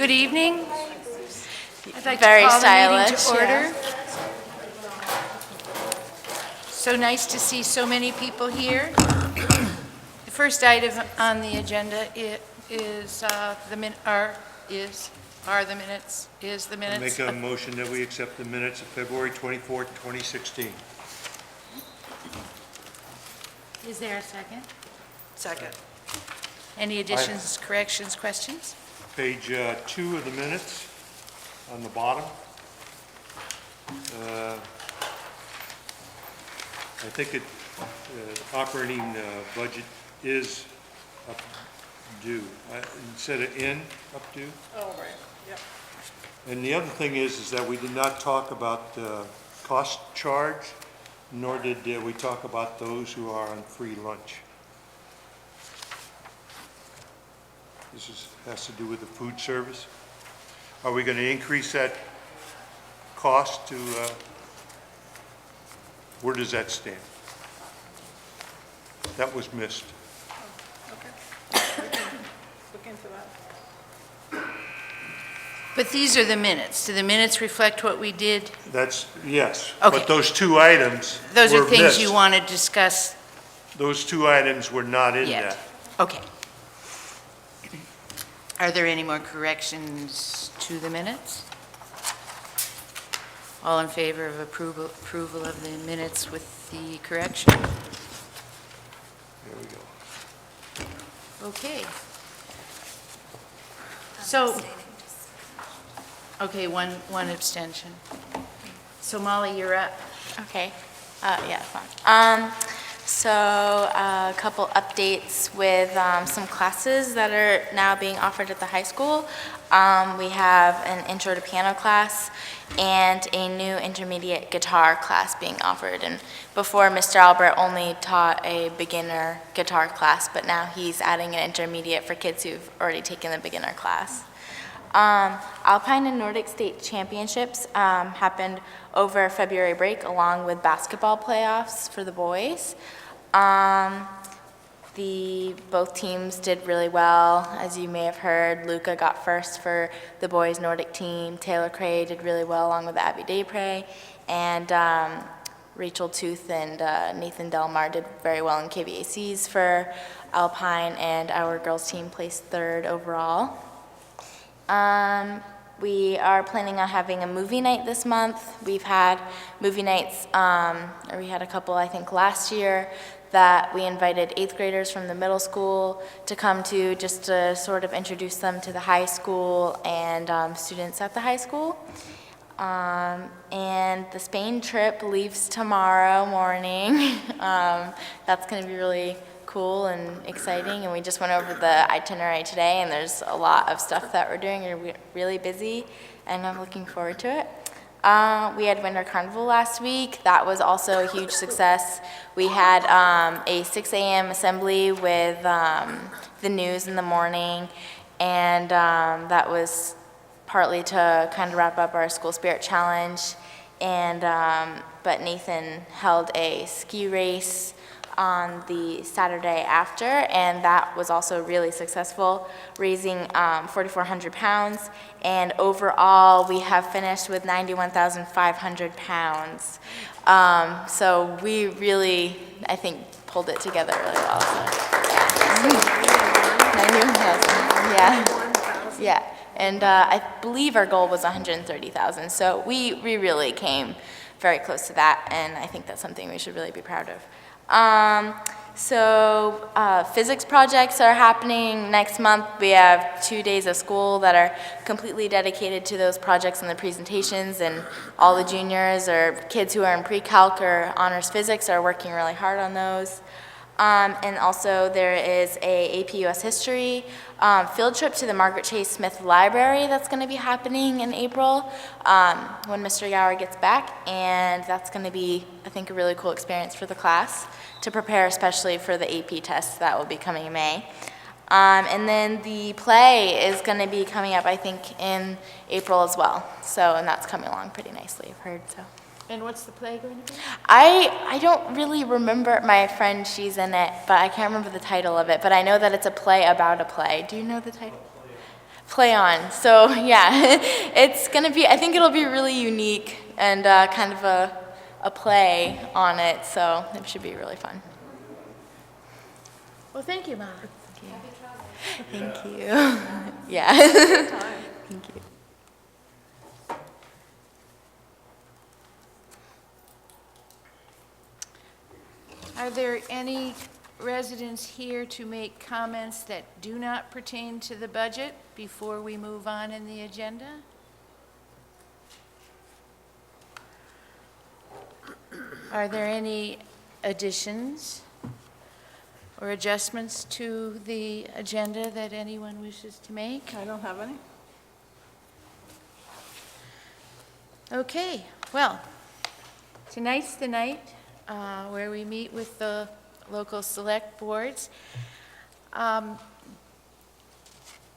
Good evening. I'd like Very to call stylish, the meeting to order. So nice to see so many people here. The first item on the agenda is the minutes. Make a motion that we accept the minutes of February 24th, 2016. Is there a second? Second. Any additions, corrections, questions? Page 2 of the minutes, on the bottom. I think operating budget is up due, instead of up due. Oh, right, yep. And the other thing is that we did not talk about cost charge, nor did we talk about those who are on free lunch. This has to do with the food service. Are we going to increase that cost to, where does that stand? That was missed. Okay. Look into that. But these are the minutes. Do the minutes reflect what we did? That's, yes. Okay. But those two items Those are were things missed. you want to discuss Those two items were not in yet? that. Okay. Are there any more corrections to the minutes? All in favor of approval of the minutes with the correction? There we go. Okay. So, okay, one abstention. So Molly, you're up. Okay, yeah, fine. So a couple updates with some classes that are now being offered at the high school. We have an intro to piano class and a new intermediate guitar class being offered. And before, Mr. Albert only taught a beginner guitar class, but now he's adding an intermediate for kids who've already taken the beginner class. Alpine and Nordic State Championships happened over February break along with basketball playoffs for the boys. Both teams did really well. As you may have heard, Luca got first for the boys Nordic team. Taylor Cray did really well along with Abby Daypray. And Rachel Tooth and Nathan Delmar did very well in KVACs for Alpine, and our girls team placed third overall. We are planning on having a movie night this month. We've had movie nights, or we had a couple, I think, last year that we invited 8th graders from the middle school to come to, just to sort of introduce them to the high school and students at the high school. And the Spain trip leaves tomorrow morning. That's going to be really cool and exciting, and we just went over the itinerary today, and there's a lot of stuff that we're doing. We're really busy, and I'm looking forward to it. We had Winter Carnival last week. That was also a huge success. We had a 6 a.m. assembly with the news in the morning, and that was partly to kind of wrap up our School Spirit Challenge. And but Nathan held a ski race on the Saturday after, and that was also really successful, raising 4,400 pounds, and overall we have finished with 91,500 pounds. So we really, I think, pulled it together really well. So, yeah. 91,000, yeah. Yeah, and I believe our goal was 130,000, so we really came very close to that, and I think that's something we should really be proud of. Physics projects are happening next month. We have 2 days of school that are completely dedicated to those projects and the presentations, and all the juniors or kids who are in pre-calc or honors physics are working really hard on those. And also there is a AP US History field trip to the Margaret Chase Smith Library that's going to be happening in April when Mr. Gower gets back, and that's going to be, I think, a really cool experience for the class to prepare, especially for the AP test that will be coming in May. And then the play is going to be coming up, I think, in April as well. So, and that's coming along pretty nicely, I've heard. So. And what's the play going to be? I don't really remember. My friend, she's in it, but I can't remember the title of it. But I know that it's a play about a play. Do you know the title? play on. So yeah, it's gonna be, I think it'll be really unique and kind of a play on it, so it should be really fun. Well, thank you, Mom. Thank you. Yeah. Thank you. Are there any residents here to make comments that do not pertain to the budget before we move on in the agenda? Are there any additions or adjustments to the agenda that anyone wishes to make? I don't have any. Okay, well, tonight's the night where we meet with the local select boards.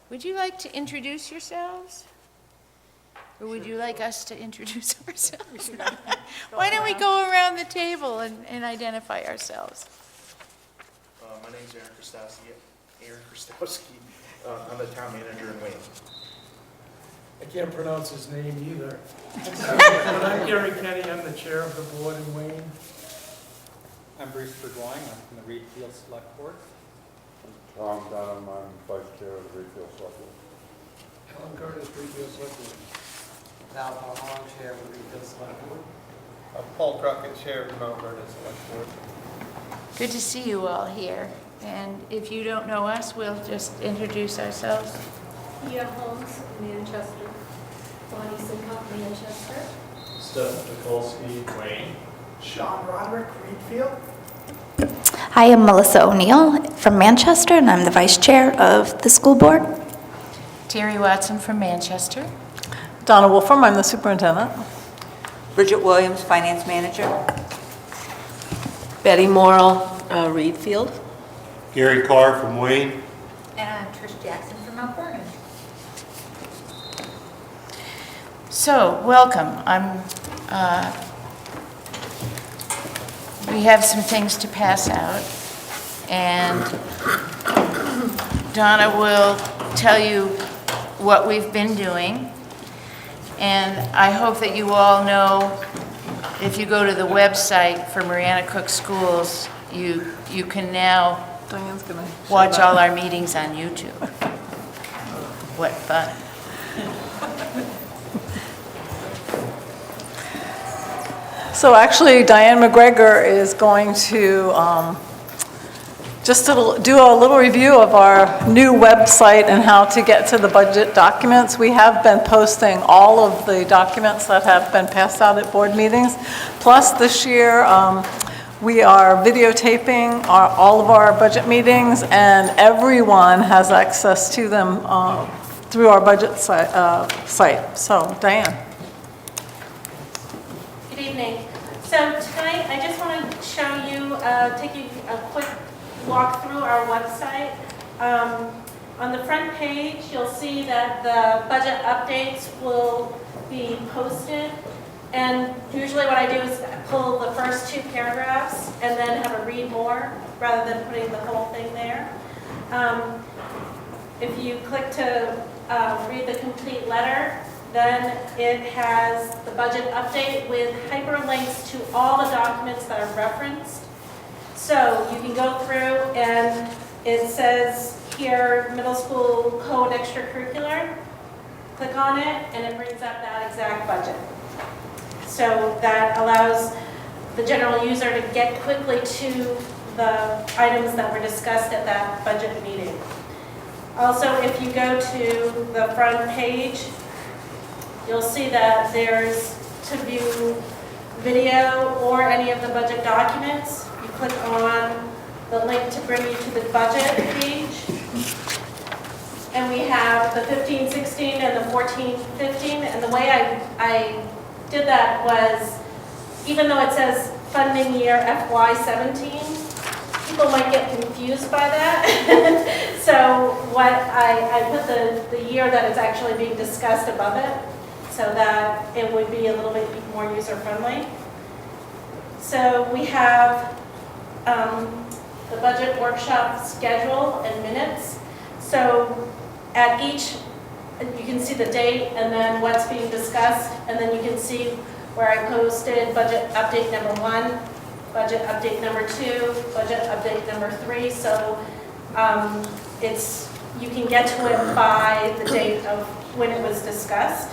Would you like to introduce yourselves? Or would you like us to introduce ourselves? Why don't we go around the table and identify ourselves? My name's Aaron Krastowski. I'm the town manager in Wayne. I can't pronounce his name either. But I'm Gary Kenny, I'm the chair of the board in Wayne. I'm Bruce Burgoyne, I'm from the Reed Field Select Board. Tom Dunham, I'm vice chair of the Reedfield Select Board. Alan Curtis, Reedfield Select Board. Val Palmer, chair of the Reedfield Select Board. Paul Crockett, chair of the Mount Vernon Select Board. Good to see you all here. And if you don't know us, we'll just introduce ourselves. Pia Holmes, Manchester. Bonnie Sincock, Manchester. Steph Tukolsky, Wayne. Sean Roderick, Reedfield. Hi, I'm Melissa O'Neill from Manchester, and I'm the vice chair of the school board. Terry Watson from Manchester. Donna Wolfram, I'm the superintendent. Bridget Williams, finance manager. Betty Morrill, Reedfield. Gary Carr from Wayne. And I'm Trish Jackson from Mount Vernon. So, welcome. We have some things to pass out, and Donna will tell you what we've been doing, and I hope that you all know, if you go to the website for Mariana Cook Schools, you can now Diane's gonna watch all our meetings on YouTube. What fun. So actually, Diane McGregor is going to just to do a little review of our new website and how to get to the budget documents. We have been posting all of the documents that have been passed out at board meetings. Plus, this year, we are videotaping all of our budget meetings, and everyone has access to them through our budget site. So, Diane. Good evening. So tonight, I just want to show you, take you a quick walk through our website. On the front page, you'll see that the budget updates will be posted. And usually what I do is pull the first two paragraphs and then have a read more rather than putting the whole thing there. If you click to read the complete letter, then it has the budget update with hyperlinks to all the documents that are referenced. So you can go through and it says here, middle school code extracurricular. Click on it and it brings up that exact budget. So that allows the general user to get quickly to the items that were discussed at that budget meeting. Also, if you go to the front page, you'll see that there's to view video or any of the budget documents. You click on the link to bring you to the budget page. And we have the 15-16 and the 14-15. And the way I did that was, even though it says funding year FY17, people might get confused by that. So what I put the year that it's actually being discussed above it, so that it would be a little bit more user-friendly. So we have the budget workshop schedule and minutes. So at each and you can see the date and then what's being discussed, and then you can see where I posted budget update number 1, budget update number 2, budget update number 3. So you can get to it by the date of when it was discussed.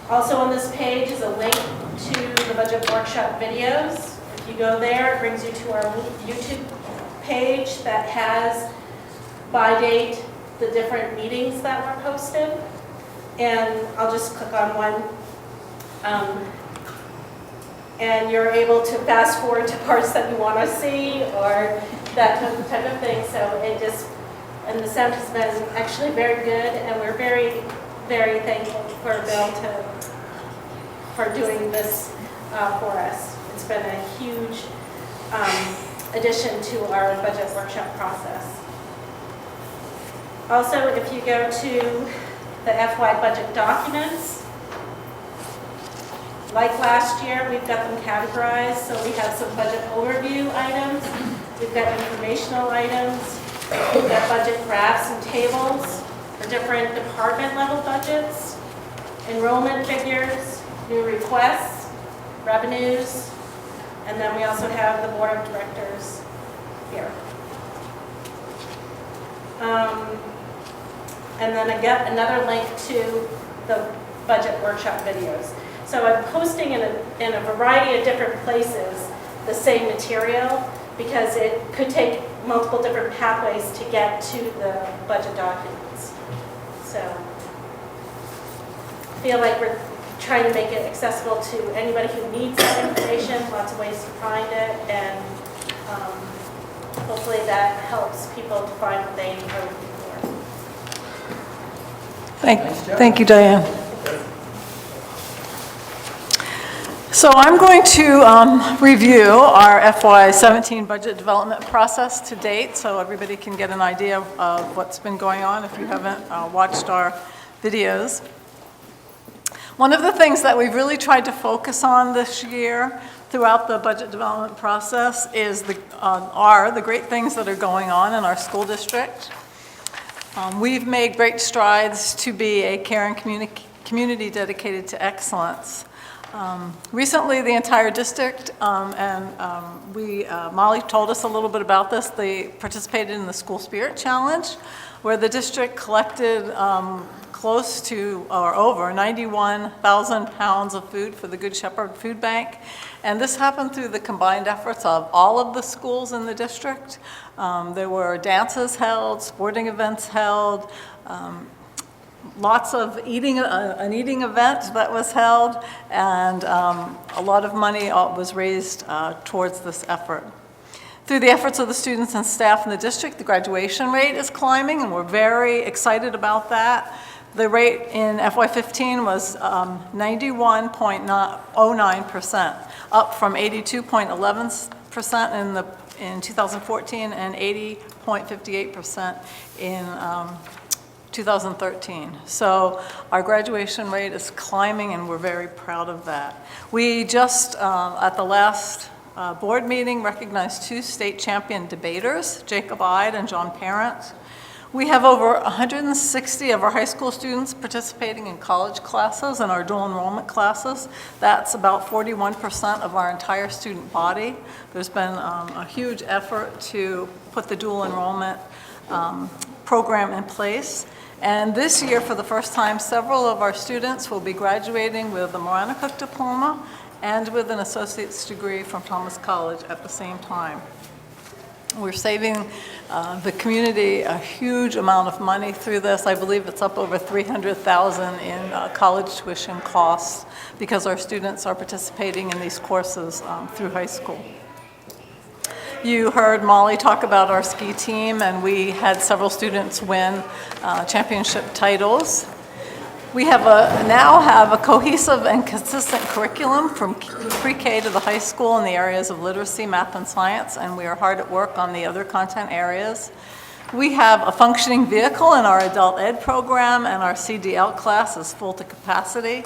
Also on this page is a link to the budget workshop videos. If you go there, it brings you to our YouTube page that has by date the different meetings that were posted. And I'll just click on one. And you're able to fast forward to parts that you want to see or that type of thing. So and the sound has been actually very good, and we're very, very thankful for Bill for doing this for us. It's been a huge addition to our budget workshop process. Also, if you go to the FY budget documents, like last year, we've got them categorized. So we have some budget overview items, we've got informational items, we've got budget graphs and tables for different department level budgets, enrollment figures, new requests, revenues, and then we also have the board of directors here. And then again, another link to the budget workshop videos. So I'm posting in a variety of different places the same material because it could take multiple different pathways to get to the budget documents. So I feel like we're trying to make it accessible to anybody who needs that information, lots of ways to find it, and hopefully that helps people to find what they are looking for. Thank you, Diane. So I'm going to review our FY17 budget development process to date so everybody can get an idea of what's been going on if you haven't watched our videos. One of the things that we've really tried to focus on this year throughout the budget development process is the great things that are going on in our school district. We've made great strides to be a caring community dedicated to excellence. Recently, the entire district, Molly told us a little bit about this, they participated in the School Spirit Challenge, where the district collected close to or over 91,000 pounds of food for the Good Shepherd Food Bank. And this happened through the combined efforts of all of the schools in the district. There were dances held, sporting events held, lots of an eating event that was held, and a lot of money was raised towards this effort. Through the efforts of the students and staff in the district, the graduation rate is climbing, and we're very excited about that. The rate in FY15 was 91.09%, up from 82.11% in 2014 and 80.58% in 2013. So our graduation rate is climbing, and we're very proud of that. We just, at the last board meeting, recognized 2 state champion debaters, Jacob Ide and John Parent. We have over 160 of our high school students participating in college classes and our dual enrollment classes. That's about 41% of our entire student body. There's been a huge effort to put the dual enrollment program in place. And this year, for the first time, several of our students will be graduating with a Marana-Cook diploma and with an associate's degree from Thomas College at the same time. We're saving the community a huge amount of money through this. I believe it's up over $300,000 in college tuition costs because our students are participating in these courses through high school. You heard Molly talk about our ski team, and we had several students win championship titles. We now have a cohesive and consistent curriculum from pre-K to the high school in the areas of literacy, math, and science, and we are hard at work on the other content areas. We have a functioning vehicle in our adult ed program, and our CDL class is full to capacity.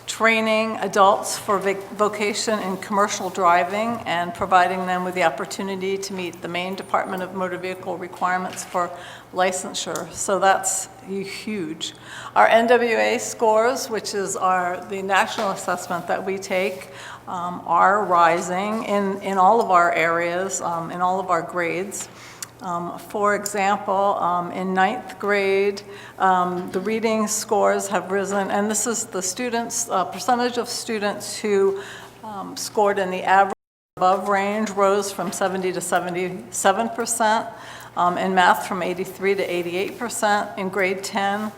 training adults for vocation in commercial driving and providing them with the opportunity to meet the Maine Department of Motor Vehicle requirements for licensure. So that's huge. Our NWA scores, which is the national assessment that we take, are rising in all of our areas, in all of our grades. For example, in ninth grade, the reading scores have risen, and this is the students, percentage of students who scored in the average above range rose from 70 to 77%, in math from 83 to 88%, in grade 10,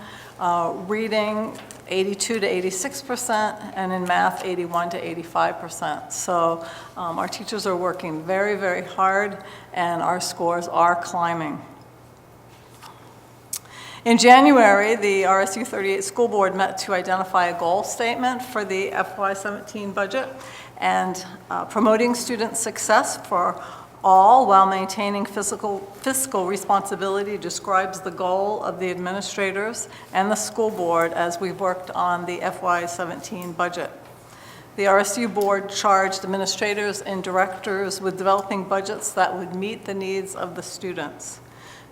reading 82 to 86%, and in math 81 to 85%. So our teachers are working very, very hard, and our scores are climbing. In January, the RSU 38 School Board met to identify a goal statement for the FY17 budget, and promoting student success for all while maintaining fiscal responsibility describes the goal of the administrators and the school board as we've worked on the FY17 budget. The RSU board charged administrators and directors with developing budgets that would meet the needs of the students.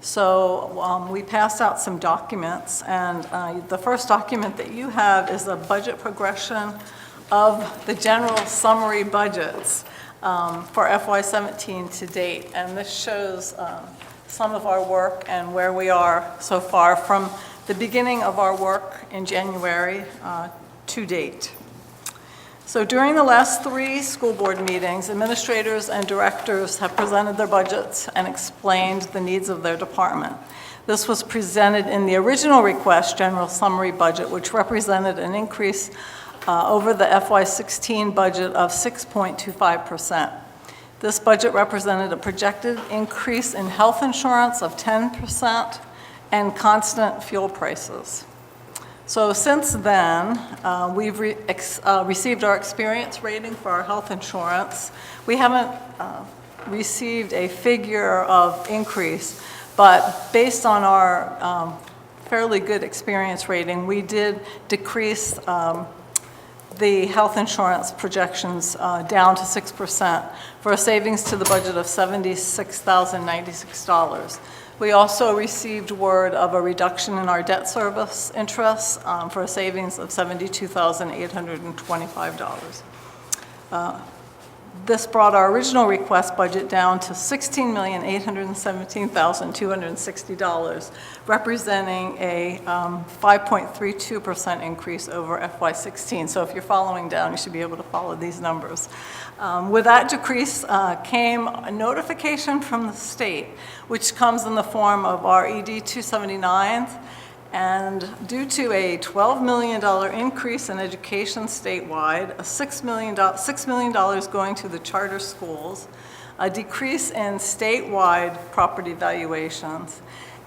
So we passed out some documents, and the first document that you have is a budget progression of the general summary budgets for FY17 to date. And this shows some of our work and where we are so far from the beginning of our work in January to date. So during the last 3 school board meetings, administrators and directors have presented their budgets and explained the needs of their department. This was presented in the original request, general summary budget, which represented an increase over the FY16 budget of 6.25%. This budget represented a projected increase in health insurance of 10% and constant fuel prices. So since then, we've received our experience rating for our health insurance. We haven't received a figure of increase, but based on our fairly good experience rating, we did decrease the health insurance projections down to 6% for a savings to the budget of $76,096. We also received word of a reduction in our debt service interest for a savings of $72,825. This brought our original request budget down to $16,817,260, representing a 5.32% increase over FY16. So if you're following down, you should be able to follow these numbers. With that decrease came a notification from the state, which comes in the form of our ED 279. And due to a $12 million increase in education statewide, $6 million going to the charter schools, a decrease in statewide property valuations,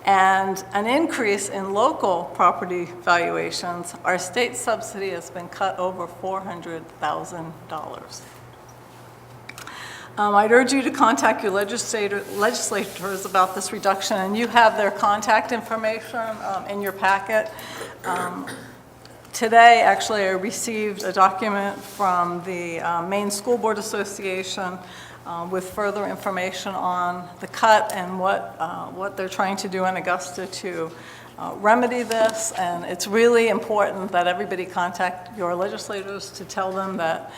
and an increase in local property valuations, our state subsidy has been cut over $400,000. I'd urge you to contact your legislators about this reduction, and you have their contact information in your packet. Today, actually, I received a document from the Maine School Board Association with further information on the cut and what they're trying to do in Augusta to remedy this. And it's really important that everybody contact your legislators to tell them that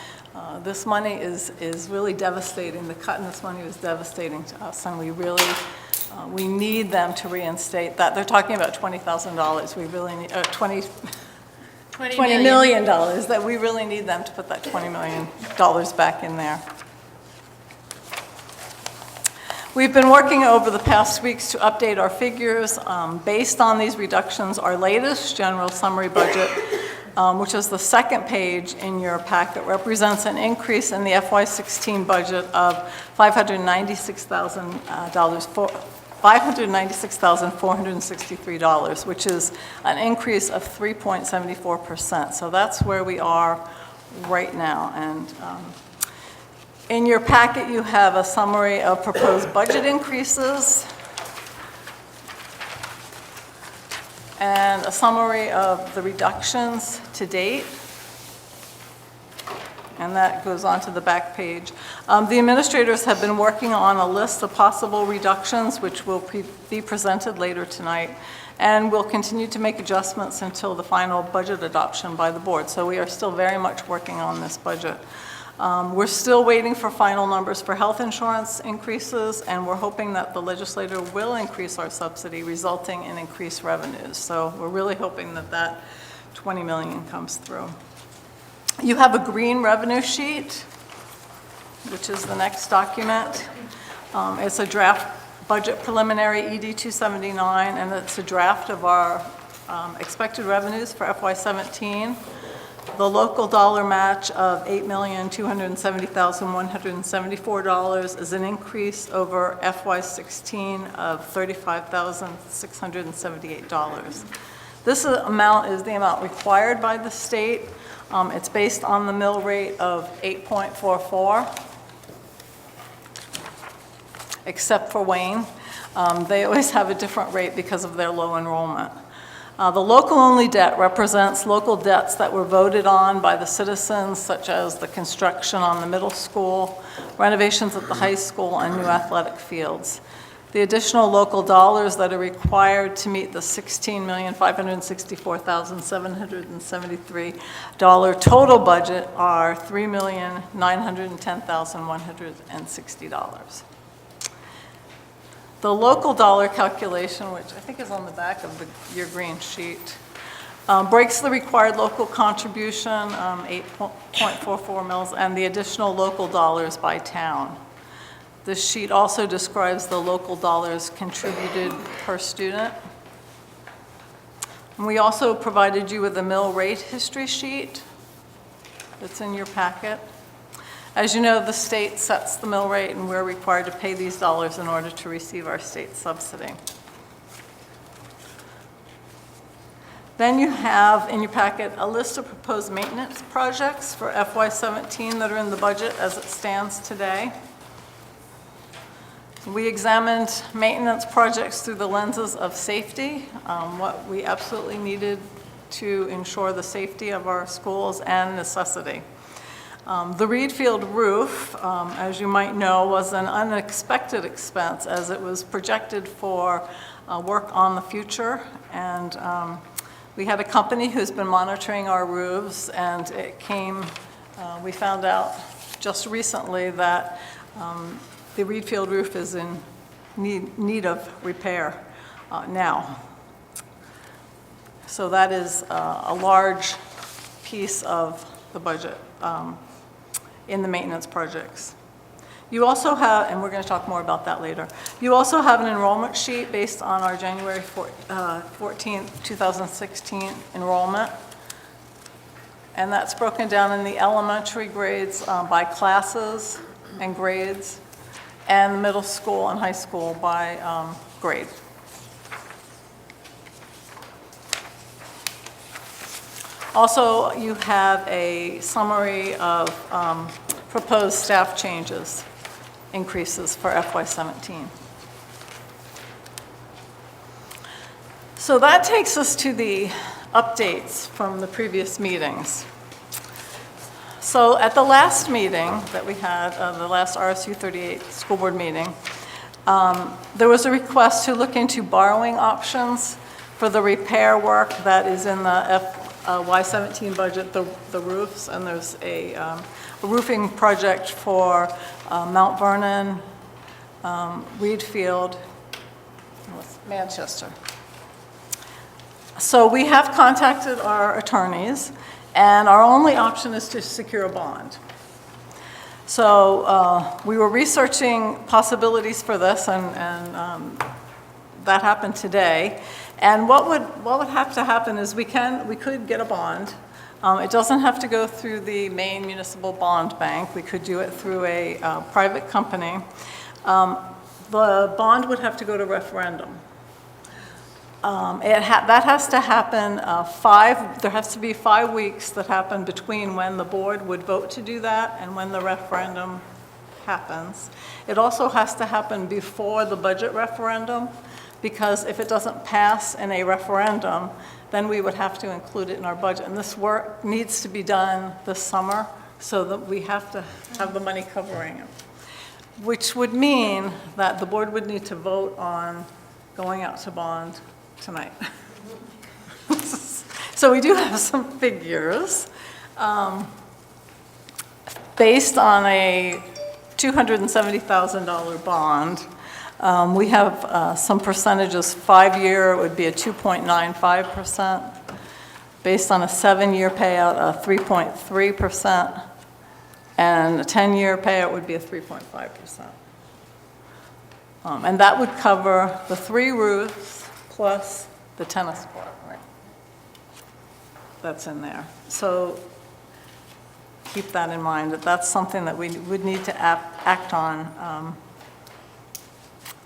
this money is really devastating. The cut in this money is devastating to us, and we need them to reinstate that. They're talking about $20,000. We really need $20 million. That we really need them to put that $20 million back in there. We've been working over the past weeks to update our figures based on these reductions. Our latest general summary budget, which is the second page in your packet, represents an increase in the FY16 budget of $596,463, which is an increase of 3.74%. So that's where we are right now. And in your packet, you have a summary of proposed budget increases and a summary of the reductions to date. and that goes on to the back page. The administrators have been working on a list of possible reductions, which will be presented later tonight, and we'll continue to make adjustments until the final budget adoption by the board. So we are still very much working on this budget. We're still waiting for final numbers for health insurance increases, and we're hoping that the legislature will increase our subsidy, resulting in increased revenues. So we're really hoping that that 20 million comes through. You have a green revenue sheet, which is the next document. It's a draft budget preliminary ED 279, and it's a draft of our expected revenues for FY17. The local dollar match of $8,270,174 is an increase over FY16 of $35,678. This amount is the amount required by the state. It's based on the mill rate of 8.44, except for Wayne. They always have a different rate because of their low enrollment. The local-only debt represents local debts that were voted on by the citizens, such as the construction on the middle school, renovations at the high school, and new athletic fields. The additional local dollars that are required to meet the $16,564,773 total budget are $3,910,160. The local dollar calculation, which I think is on the back of your green sheet, breaks the required local contribution, 8.44 mils, and the additional local dollars by town. This sheet also describes the local dollars contributed per student. And we also provided you with a mill rate history sheet that's in your packet. As you know, the state sets the mill rate, and we're required to pay these dollars in order to receive our state subsidy. Then you have in your packet a list of proposed maintenance projects for FY17 that are in the budget as it stands today. We examined maintenance projects through the lenses of safety, what we absolutely needed to ensure the safety of our schools, and necessity. The Reed Field roof, as you might know, was an unexpected expense as it was projected for work on the future. And we had a company who's been monitoring our roofs, and it came, we found out just recently that the Reed Field roof is in need of repair now. So that is a large piece of the budget in the maintenance projects. You also have, and we're going to talk more about that later, you also have an enrollment sheet based on our January 14th, 2016 enrollment. And that's broken down in the elementary grades by classes and grades, and the middle school and high school by grade. Also, you have a summary of proposed staff changes, increases for FY17. So that takes us to the updates from the previous meetings. So at the last meeting that we had, the last RSU 38 school board meeting, there was a request to look into borrowing options for the repair work that is in the Y17 budget, the roofs, and there's a roofing project for Mount Vernon, Reed Field, Manchester. So we have contacted our attorneys, and our only option is to secure a bond. So we were researching possibilities for this, and that happened today. And what would have to happen is we could get a bond. It doesn't have to go through the Maine Municipal Bond Bank. We could do it through a private company. The bond would have to go to referendum. That has to happen there has to be 5 weeks that happen between when the board would vote to do that and when the referendum happens. It also has to happen before the budget referendum, because if it doesn't pass in a referendum, then we would have to include it in our budget. And this work needs to be done this summer so that we have to have the money covering it, which would mean that the board would need to vote on going out to bond tonight. So we do have some figures. Based on a $270,000 bond, we have some percentages. 5-year would be a 2.95%. Based on a 7-year payout, a 3.3%. And a 10-year payout would be a 3.5%. And that would cover the 3 roofs plus the tennis court, right? That's in there. So keep that in mind, that that's something that we would need to act on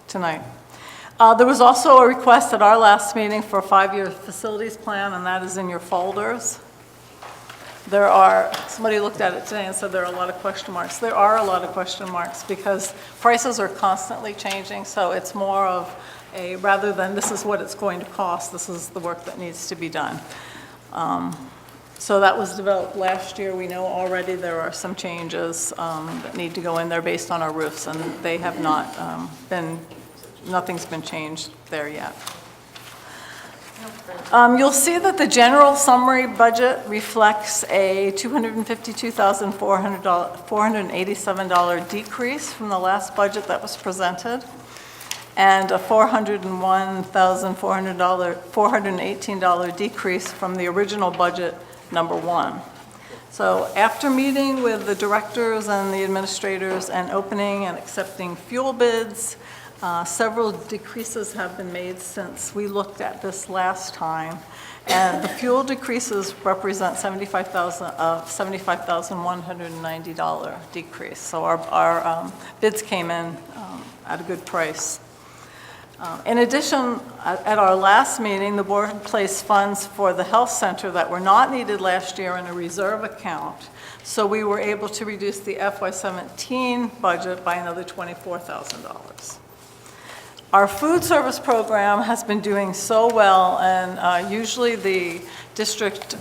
tonight. There was also a request at our last meeting for a 5-year facilities plan, and that is in your folders. Somebody looked at it today and said there are a lot of question marks. There are a lot of question marks because prices are constantly changing, so it's more of rather than this is what it's going to cost, this is the work that needs to be done. So that was developed last year. We know already there are some changes that need to go in there based on our roofs, and they have not nothing's been changed there yet. You'll see that the general summary budget reflects a $252,487 decrease from the last budget that was presented, and a $401,418 decrease from the original budget number 1. So after meeting with the directors and the administrators and opening and accepting fuel bids, several decreases have been made since we looked at this last time. And the fuel decreases represent $75,190 decrease. So our bids came in at a good price. In addition, at our last meeting, the board placed funds for the health center that were not needed last year in a reserve account. So we were able to reduce the FY17 budget by another $24,000. Our food service program has been doing so well, and usually the district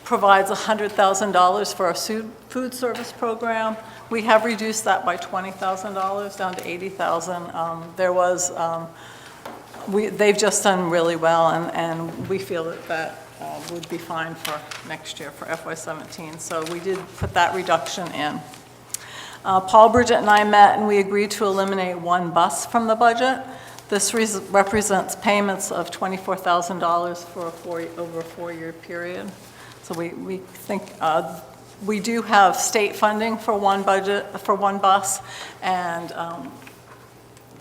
provides $100,000 for our food service program. We have reduced that by $20,000 down to $80,000. They've just done really well, and we feel that would be fine for next year for FY17. So we did put that reduction in. Paul, Bridget, and I met, and we agreed to eliminate 1 bus from the budget. This represents payments of $24,000 for over a 4-year period. So we think we do have state funding for 1 bus, and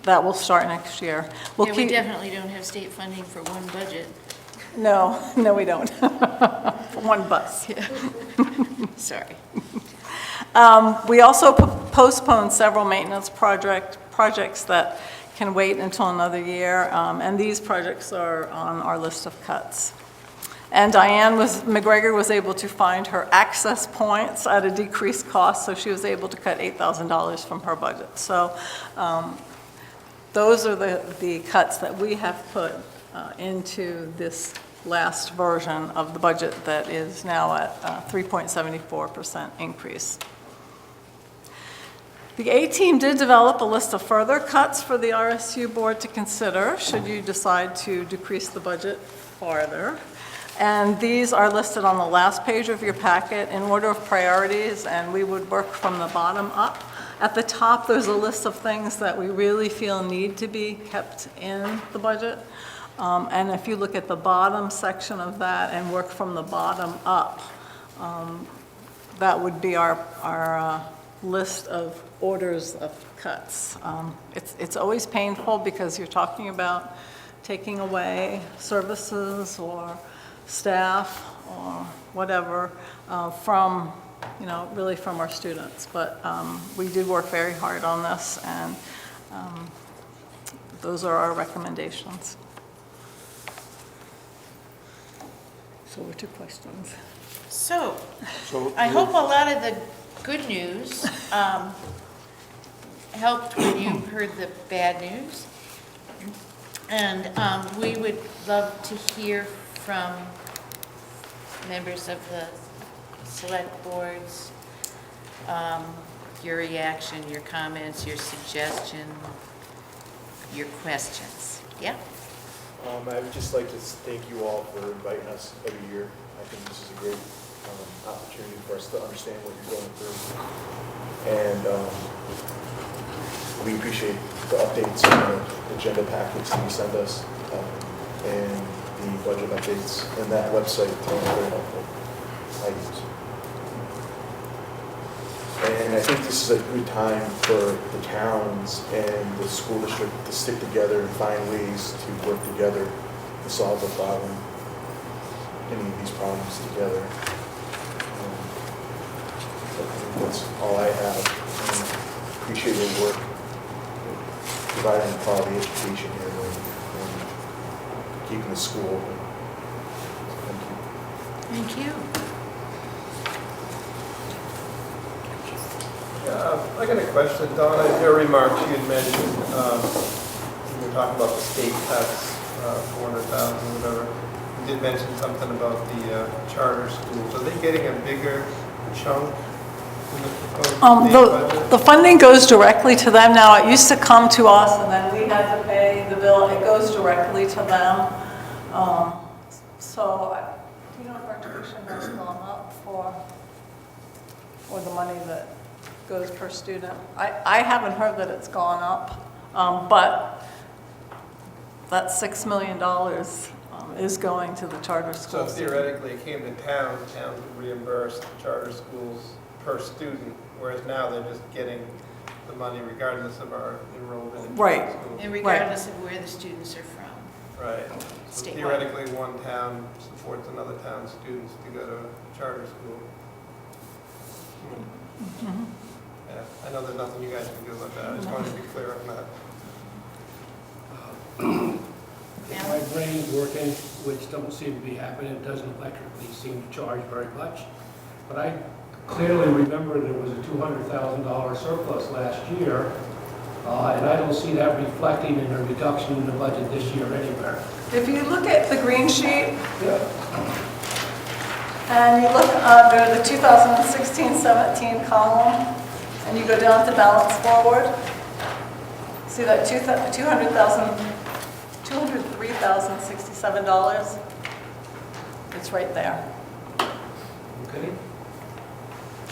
that will start next year. Yeah, we definitely don't have state funding for 1 budget. No, we don't. 1 bus. Yeah. Sorry. We also postponed several maintenance projects that can wait until another year, and these projects are on our list of cuts. And McGregor was able to find her access points at a decreased cost, so she was able to cut $8,000 from her budget. So those are the cuts that we have put into this last version of the budget that is now at 3.74% increase. The A team did develop a list of further cuts for the RSU board to consider should you decide to decrease the budget farther. And these are listed on the last page of your packet in order of priorities, and we would work from the bottom up. At the top, there's a list of things that we really feel need to be kept in the budget. And if you look at the bottom section of that and work from the bottom up, that would be our list of orders of cuts. It's always painful because you're talking about taking away services or staff or whatever from, really from our students. But we did work very hard on this, and those are our recommendations. So we're 2 questions. So I hope a lot of the good news helped when you heard the bad news. And we would love to hear from members of the select boards, your reaction, your comments, your suggestion, your questions. Yeah? I would just like to thank you all for inviting us every year. I think this is a great opportunity for us to understand what you're going through. And we appreciate the updates and the agenda packets that you send us, and the budget updates, and that website is very helpful. I use. And I think this is a good time for the towns and the school district to stick together and find ways to work together to solve the problem, any of these problems together. I think that's all I have. Appreciate your work, providing quality education here and keeping the school open. Thank you. Thank you. I got a question, Donna. In your remarks, you had mentioned, you were talking about the state cuts, 400,000 or whatever. You did mention something about the charter schools. Are they getting a bigger chunk in the proposed state budget? The funding goes directly to them now. It used to come to us, and then we had to pay the bill. It goes directly to them. So, do you know if our tuition has gone up for the money that goes per student? I haven't heard that it's gone up, but that $6 million is going to the charter So schools. if theoretically it came to town could reimburse the charter schools per student, whereas now they're just getting the money regardless of our enrollment in Right. charter schools. And regardless of where the students are from. Right. So Statewide. theoretically, one town supports another town's students to go to a charter school. Yeah, I know there's nothing you guys can do about that. I just wanted to be clear on that. If my brain's working, which don't seem to be happening, it doesn't electrically seem to charge very much. But I clearly remember there was a $200,000 surplus last year, and I don't see that reflecting in a reduction in the budget this year anywhere. If you look at the green sheet, Yeah. and you look under the 2016-17 column, and you go down to balance forward, see that $203,067? It's right there. Okay?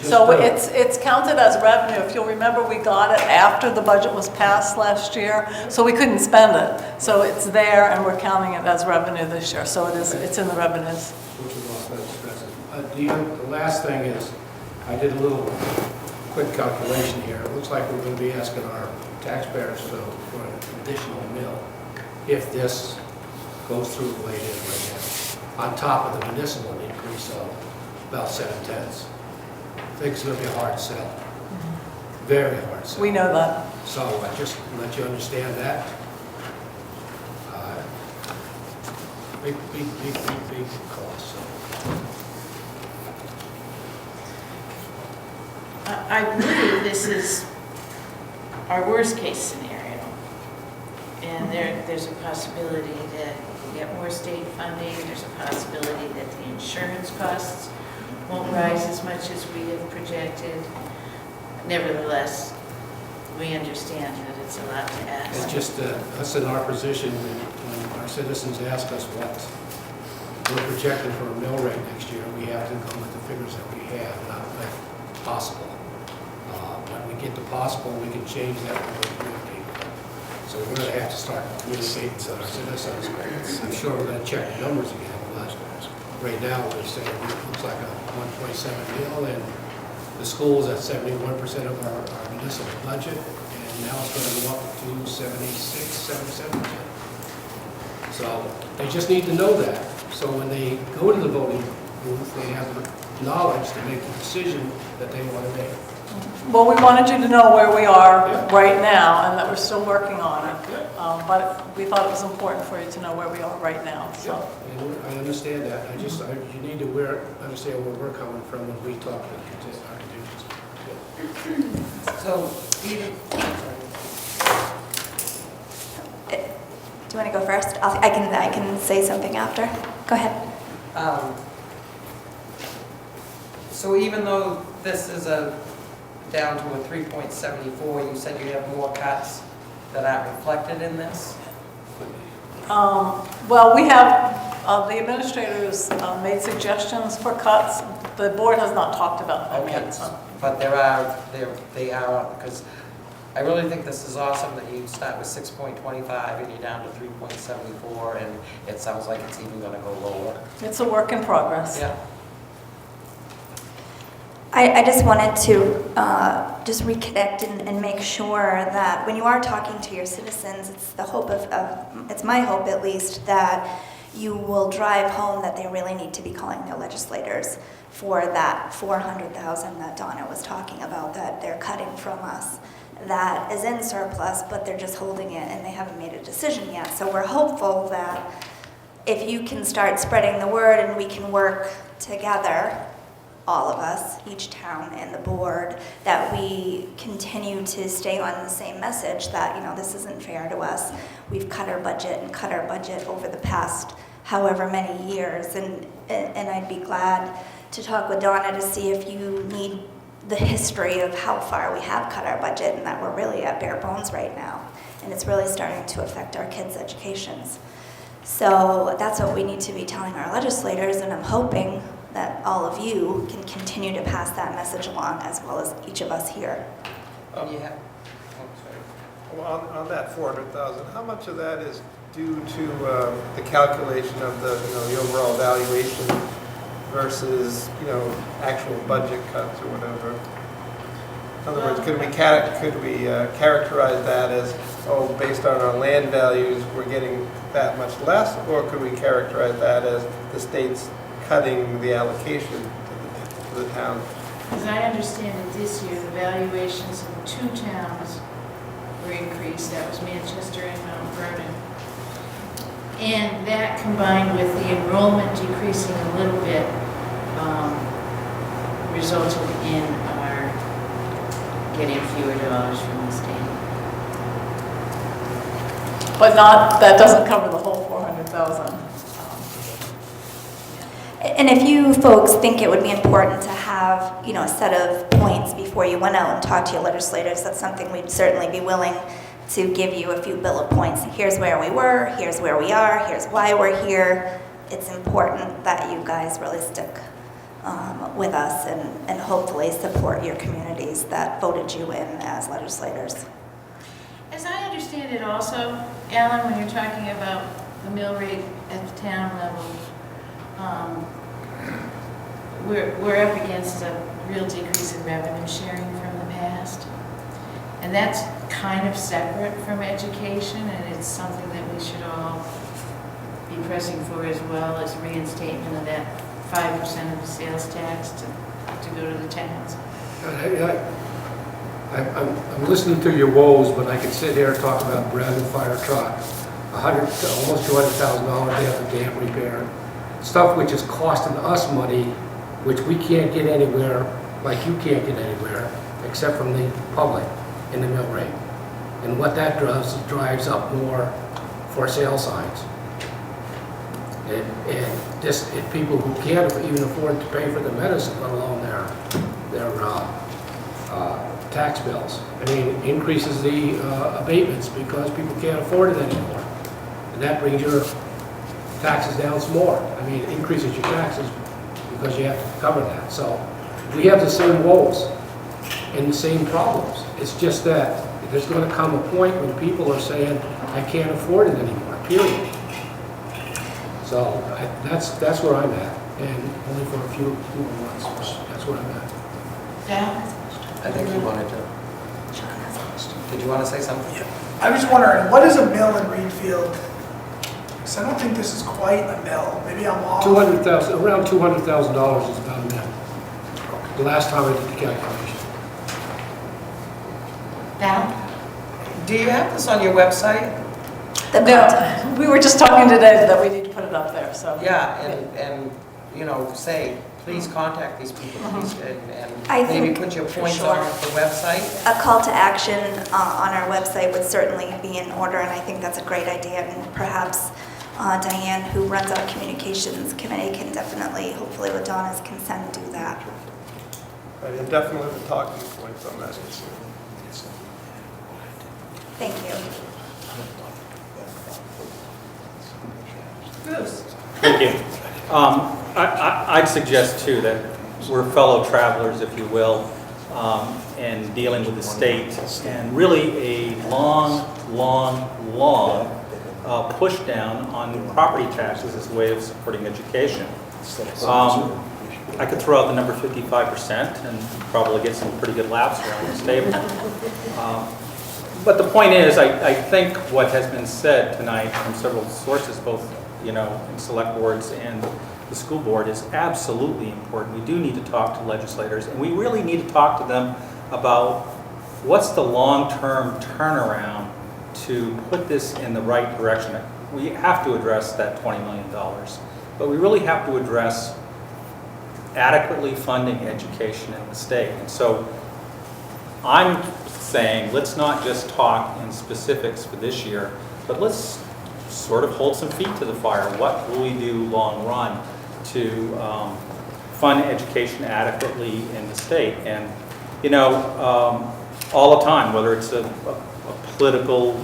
So it's counted as revenue. If you'll remember, we got it after the budget was passed last year, so we couldn't spend it. So it's there, and we're counting it as revenue this year, so it's in the revenues. Which is off that stresses. The last thing is, I did a little quick calculation here. It looks like we're going to be asking our taxpayers for an additional mill if this goes through the way it is right now, on top of the municipal increase of about 7/10. I think it's going to be a hard sell. Very hard sell. We know that. So I just let you understand that. Big cost. So. I believe this is our worst case scenario. And there's a possibility that we get more state funding. There's a possibility that the insurance costs won't rise as much as we have projected. Nevertheless, we understand that it's a lot to ask. It's just us in our position, when our citizens ask us what we're projecting for a mill rate next year, we have to go with the figures that we have, not with possible. When we get to possible, we can change that when we communicate. So we're going to have to start communicating to our citizens. I'm sure we're going to check the numbers again, but right now we're saying it looks like a 1.7 mil, and the school's at 71% of our municipal budget, and now it's going to go up to 77%. So they just need to know that. So when they go to the voting booth, they have the knowledge to make the decision that they want to make. Well, we wanted you to know where we are right now, and that we're still working on it. But we thought it was important for you to know where we are right now, so. And I understand that. You need to understand where we're coming from when we talk to our constituents. So, even, Do you want to go first? I can say something after. Go ahead. So So even though this is down to a 3.74, you said you have more cuts that aren't reflected in this? Well, we have, the administrators made suggestions for cuts. The board has not talked about them Okay, yet, so. but they are, because I really think this is awesome that you start with 6.25 and you're down to 3.74, and it sounds like it's even gonna go lower. It's a work in progress. Yeah. I just wanted to just reconnect and make sure that when you are talking to your citizens, it's the hope it's my hope at least, that you will drive home that they really need to be calling their legislators for that $400,000 that Donna was talking about, that they're cutting from us, that is in surplus, but they're just holding it and they haven't made a decision yet. So we're hopeful that if you can start spreading the word and we can work together, all of us, each town and the board, that we continue to stay on the same message that, you know, this isn't fair to us. We've cut our budget over the past however many years, and I'd be glad to talk with Donna to see if you need the history of how far we have cut our budget and that we're really at bare bones right now. And it's really starting to affect our kids' educations. So that's what we need to be telling our legislators, and I'm hoping that all of you can continue to pass that message along, as well as each of us here. Yeah. Oh, sorry. Well, on that 400,000, how much of that is due to the calculation of the overall valuation versus, actual budget cuts or whatever? In other words, could we characterize that as, based on our land values, we're getting that much less, or could we characterize that as the state's cutting the allocation to the town? As I understand it, this year, the valuations in 2 towns were increased. That was Manchester and Mount Vernon. And that, combined with the enrollment decreasing a little bit, resulted in our getting fewer dollars from the state. But that doesn't cover the whole 400,000. And if you folks think it would be important to have, a set of points before you went out and talked to your legislators, that's something we'd certainly be willing to give you a few bullet points. Here's where we were, here's where we are, here's why we're here. It's important that you guys really stick with us and hopefully support your communities that voted you in as legislators. As I understand it also, Alan, when you're talking about the mill rate at the town level, we're up against a real decrease in revenue sharing from the past. And that's kind of separate from education, and it's something that we should all be pressing for, as well as reinstatement of that 5% of the sales tax to go to the towns. I'm listening to your woes, but I could sit here and talk about brand new fire truck, almost $200,000 to have the dam repaired, stuff which is costing us money, which we can't get anywhere, like you can't get anywhere, except from the public in the mill rate. And what that does is drives up more for sale signs. And just if people who can't even afford to pay for the medicine, let alone their tax bills. I mean, it increases the abatements because people can't afford it anymore. And that brings your taxes down some more. I mean, it increases your taxes because you have to cover that. So we have the same woes and the same problems. It's just that there's going to come a point when people are saying, I can't afford it anymore, period. So that's where I'm at, and only for a few months. That's where I'm at. Yeah. I think you wanted to. Did you want to say something? Yeah. I was wondering, what is a mill in Reedfield? Because I don't think this is quite a mill. Maybe I'm off. Around $200,000 is about a mill. The last time I did the calculation. Val? Do you have this on your website? No, we were just talking today that we need to put it up there, so. Yeah, and say, please contact these people, please, and I maybe think, put your points sure, on the website. a call to action on our website would certainly be in order, and I think that's a great idea. And perhaps Diane, who runs our communications committee, can definitely, hopefully with Donna's consent, do that. And definitely the talking points on that issue. Thank you. Bruce? Thank you. I'd suggest too that we're fellow travelers, if you will, in dealing with the state, and really a long push down on property taxes as a way of supporting education. I could throw out the number 55% and probably get some pretty good laughs around this table. But the point is, I think what has been said tonight from several sources, both in select boards and the school board, is absolutely important. We do need to talk to legislators, and we really need to talk to them about what's the long-term turnaround to put this in the right direction. We have to address that $20 million, but we really have to address adequately funding education in the state. And so I'm saying, let's not just talk in specifics for this year, but let's sort of hold some feet to the fire. What will we do long run to fund education adequately in the state? And all the time, whether it's a political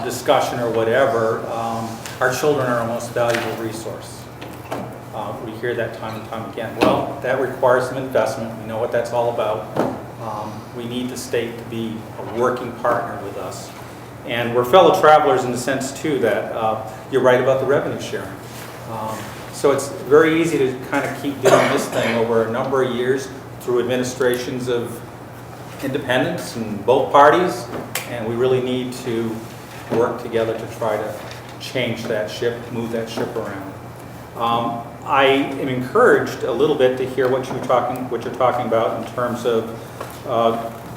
discussion or whatever, our children are our most valuable resource. We hear that time and time again. Well, that requires some investment. We know what that's all about. We need the state to be a working partner with us. And we're fellow travelers in the sense, too, that you're right about the revenue sharing. So it's very easy to kind of keep doing this thing over a number of years through administrations of independents in both parties, and we really need to work together to try to change that ship, move that ship around. I am encouraged a little bit to hear what you're talking about in terms of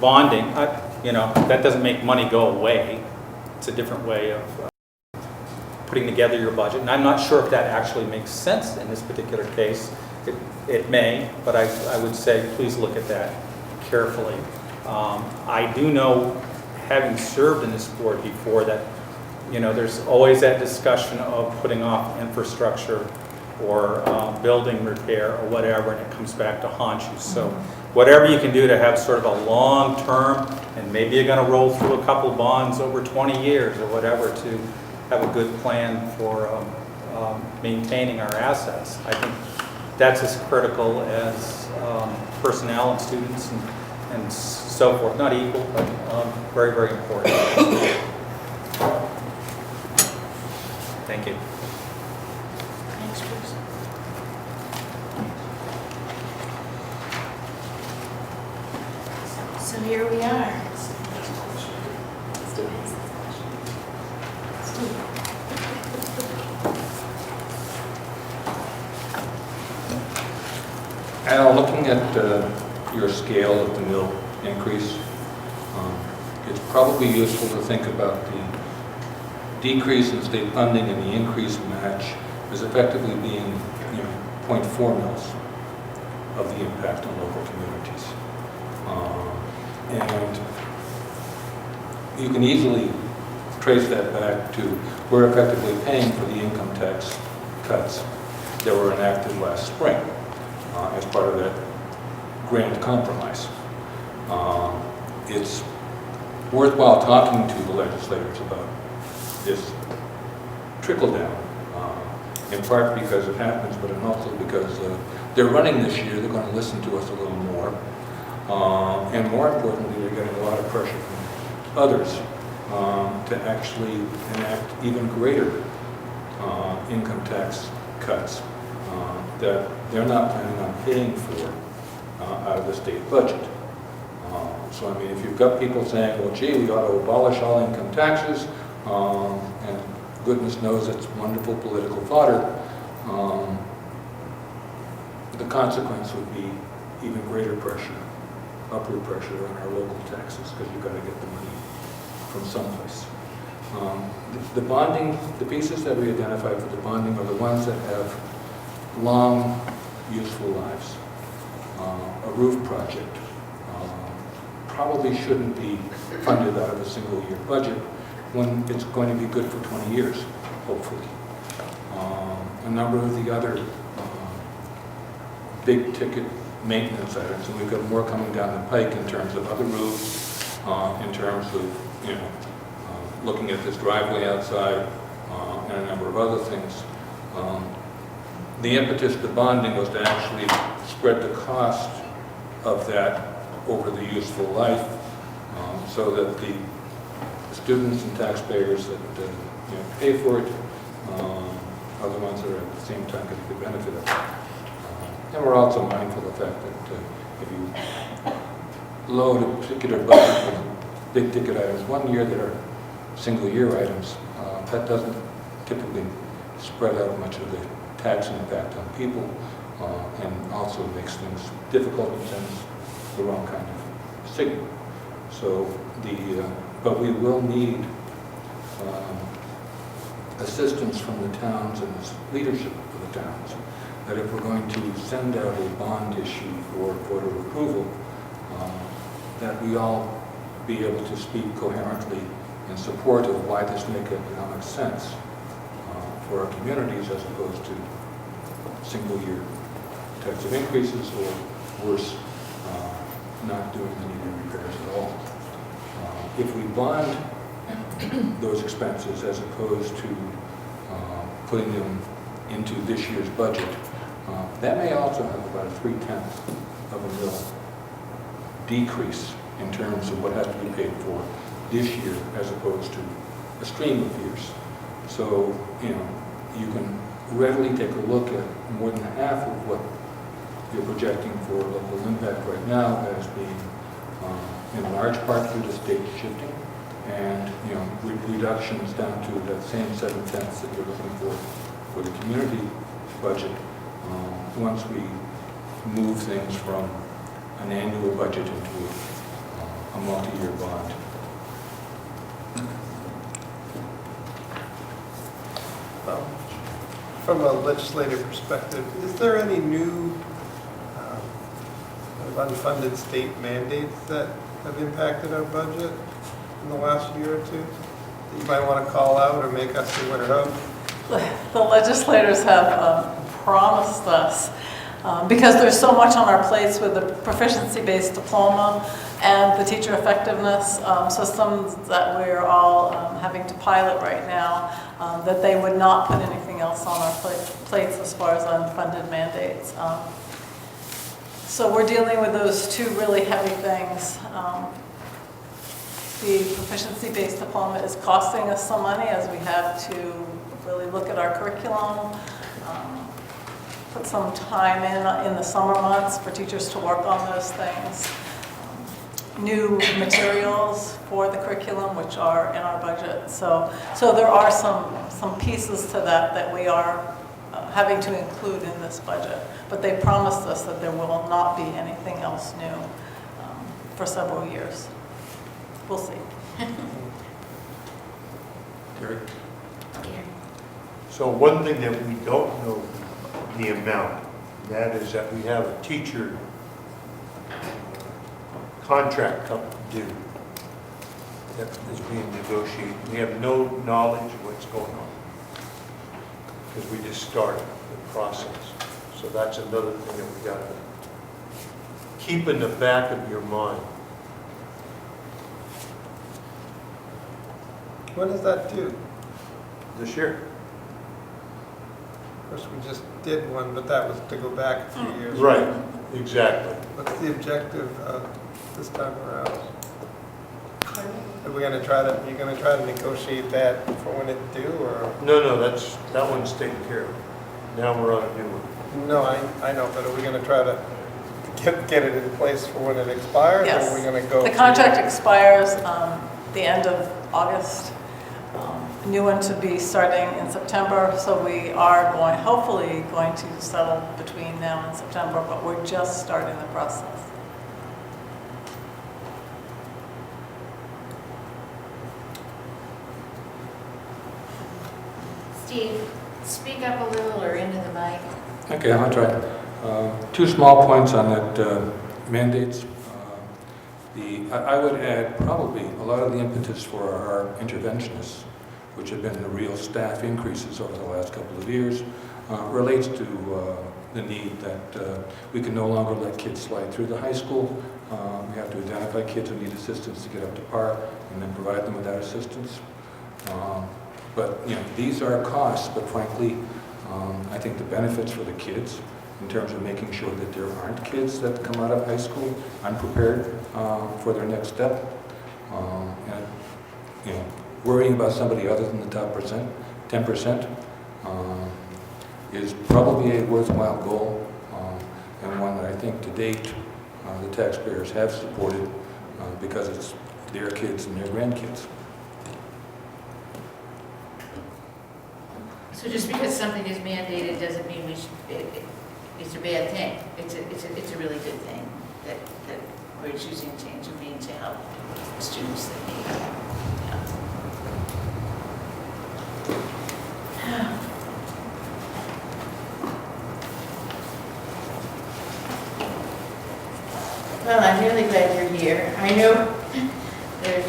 bonding. That doesn't make money go away. It's a different way of putting together your budget, and I'm not sure if that actually makes sense in this particular case. It may, but I would say please look at that carefully. I do know, having served in this board before, that there's always that discussion of putting off infrastructure or building repair or whatever, and it comes back to haunt you. So whatever you can do to have sort of a long term, and maybe you're going to roll through a couple bonds over 20 years or whatever to have a good plan for maintaining our assets. I think that's as critical as personnel and students and so forth. Not equal, but very, very important. Thank you. Thanks, Bruce. So here we are. Al, looking at your scale of the mill increase, it's probably useful to think about the decrease in state funding and the increased match as effectively being 0.4 mils of the impact on local communities. And you can easily trace that back to we're effectively paying for the income tax cuts that were enacted last spring as part of that grand compromise. It's worthwhile talking to the legislators about this trickle down, in part because it happens, but also because they're running this year. They're going to listen to us a little more, and more importantly, they're getting a lot of pressure from others to actually enact even greater income tax cuts that they're not planning on paying for out of the state budget. So I mean, if you've got people saying, well, gee, we ought to abolish all income taxes, and goodness knows it's wonderful political fodder, the consequence would be even greater pressure, upward pressure on our local taxes, because you've got to get the money from someplace. The bonding, the pieces that we identified for the bonding are the ones that have long, useful lives. A roof project probably shouldn't be funded out of a single year budget when it's going to be good for 20 years, hopefully. A number of the other big ticket maintenance items, and we've got more coming down the pike in terms of other roofs, in terms of, you know, looking at this driveway outside, and a number of other things. The impetus to bonding was to actually spread the cost of that over the useful life, so that the students and taxpayers that you know, pay for it are the ones that are at the same time getting the benefit of it. And we're also mindful of the fact that if you load a particular budget with big ticket items one year that are single year items, that doesn't typically spread out much of the tax impact on people, and also makes things difficult and sends the wrong kind of signal. So but we will need assistance from the towns and the leadership of the towns, that if we're going to send out a bond issue for voter approval, that we all be able to speak coherently in support of why this makes economic sense for our communities, as opposed to single-year types of increases, or worse, not doing any repairs at all. If we bond those expenses as opposed to putting them into this year's budget, that may also have about a 0.3 of a mil decrease in terms of what has to be paid for this year as opposed to a stream of years. So, you know, you can readily take a look at more than half of what you're projecting for local impact right now as being in large part due to state shifting, and, you know, reductions down to that same 0.7 that you're looking for the community budget once we move things from an annual budget into a multi-year bond. From a legislative perspective, is there any new unfunded state mandates that have impacted our budget in the last year or two that you might want to call out or make us aware of? The legislators have promised us, because there's so much on our plates with the proficiency-based diploma and the teacher effectiveness systems that we're all having to pilot right now, that they would not put anything else on our plates as far as unfunded mandates. So we're dealing with those two really heavy things. The proficiency-based diploma is costing us some money, as we have to really look at our curriculum, put some time in the summer months for teachers to work on those things. New materials for the curriculum, which are in our budget. So there are some pieces to that we are having to include in this budget. But they promised us that there will not be anything else new for several years. We'll see. Terry? So one thing that we don't know the amount, that is that we have a teacher contract up due that is being negotiated. We have no knowledge of what's going on because we just started the process. So that's another thing that we got to keep in the back of your mind. When does that do? This year. Of course, we just did one, but that was to go back a few years. Right, exactly. What's the objective this time around? Are we going to try to? You're going to try to negotiate that for when it's due, or? No, that one's taken care of. Now we're on a new one. No, I know, but are we going to try to get it in place for when it expires? Yes. Or are we going to go? The contract expires the end of August. A new one to be starting in September, so we are hopefully going to settle between now and September, but we're just starting the process. Steve, speak up a little or into the mic. Okay, I'll try. Two small points on that mandates. I would add probably a lot of the impetus for our interventionists, which have been the real staff increases over the last couple of years, relates to the need that we can no longer let kids slide through the high school. We have to identify kids who need assistance to get up to par and then provide them with that assistance. But, you know, these are costs, but frankly, I think the benefits for the kids in terms of making sure that there aren't kids that come out of high school unprepared for their next step, and, you know, worrying about somebody other than the top 10%, is probably a worthwhile goal, and one that I think to date the taxpayers have supported because it's their kids and their grandkids. So just because something is mandated doesn't mean it's a bad thing. It's a really good thing that we're choosing to intervene to help students that need it. Yeah. Well, I'm really glad you're here. I know there's,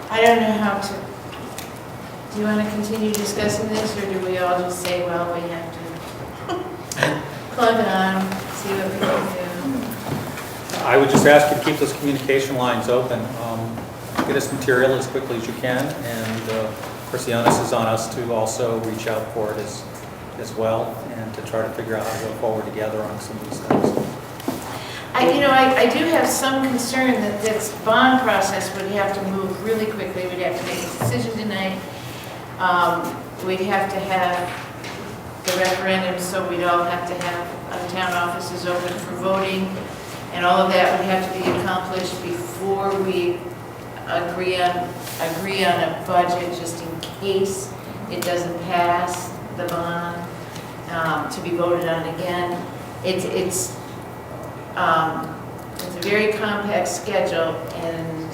I don't know how to, do you want to continue discussing this, or do we all just say, well, we have to plug on, see what we can do? I would just ask you to keep those communication lines open. Get us material as quickly as you can, and of course the onus is on us to also reach out for it as well, and to try to figure out how to go forward together on some of these things. I do have some concern that this bond process would have to move really quickly. We'd have to make a decision tonight. We'd have to have the referendum, so we'd all have to have our town offices open for voting, and all of that would have to be accomplished before we agree on a budget, just in case it doesn't pass the bond to be voted on again. It's a very compact schedule, and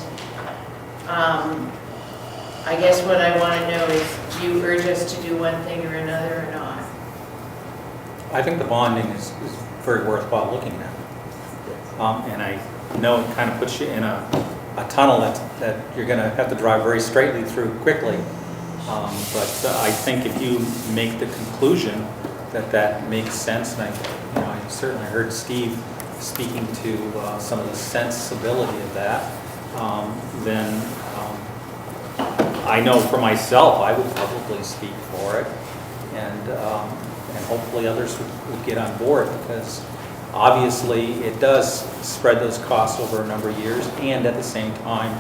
I guess what I want to know is, do you urge us to do one thing or another or not? I think the bonding is very worthwhile looking at. And I know it kind of puts you in a tunnel that you're going to have to drive very straightly through quickly. But I think if you make the conclusion that makes sense, and I certainly heard Steve speaking to some of the sensibility of that, then I know for myself I would probably speak for it, and hopefully others would get on board, because obviously it does spread those costs over a number of years, and at the same time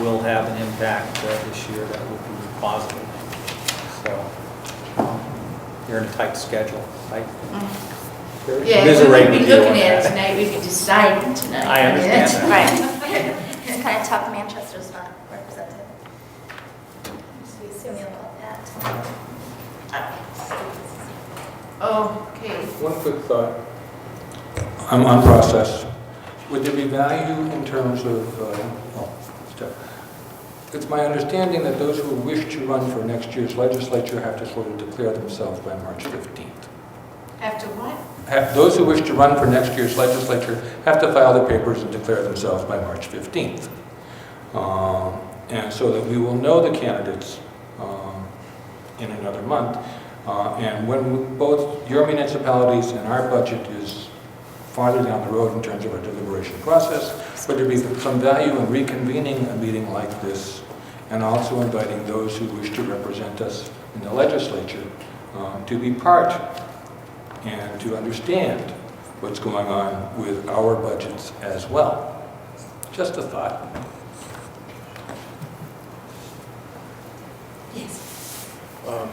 will have an impact this year that will be positive. So you're in a tight schedule, right? Yeah, we wouldn't be looking at it tonight, we'd be deciding tonight. I understand that. Right. It's kind of tough, Manchester's not represented. So we assume you'll want that. Okay. One quick thought. I'm on process. Would there be value in terms of, it's my understanding that those who wish to run for next year's legislature have to sort of declare themselves by March 15th. After what? Those who wish to run for next year's legislature have to file their papers and declare themselves by March 15th. And so that we will know the candidates in another month. And when both your municipalities and our budget is farther down the road in terms of our deliberation process, would there be some value in reconvening a meeting like this, and also inviting those who wish to represent us in the legislature to be part and to understand what's going on with our budgets as well. Just a thought. Yes. I'm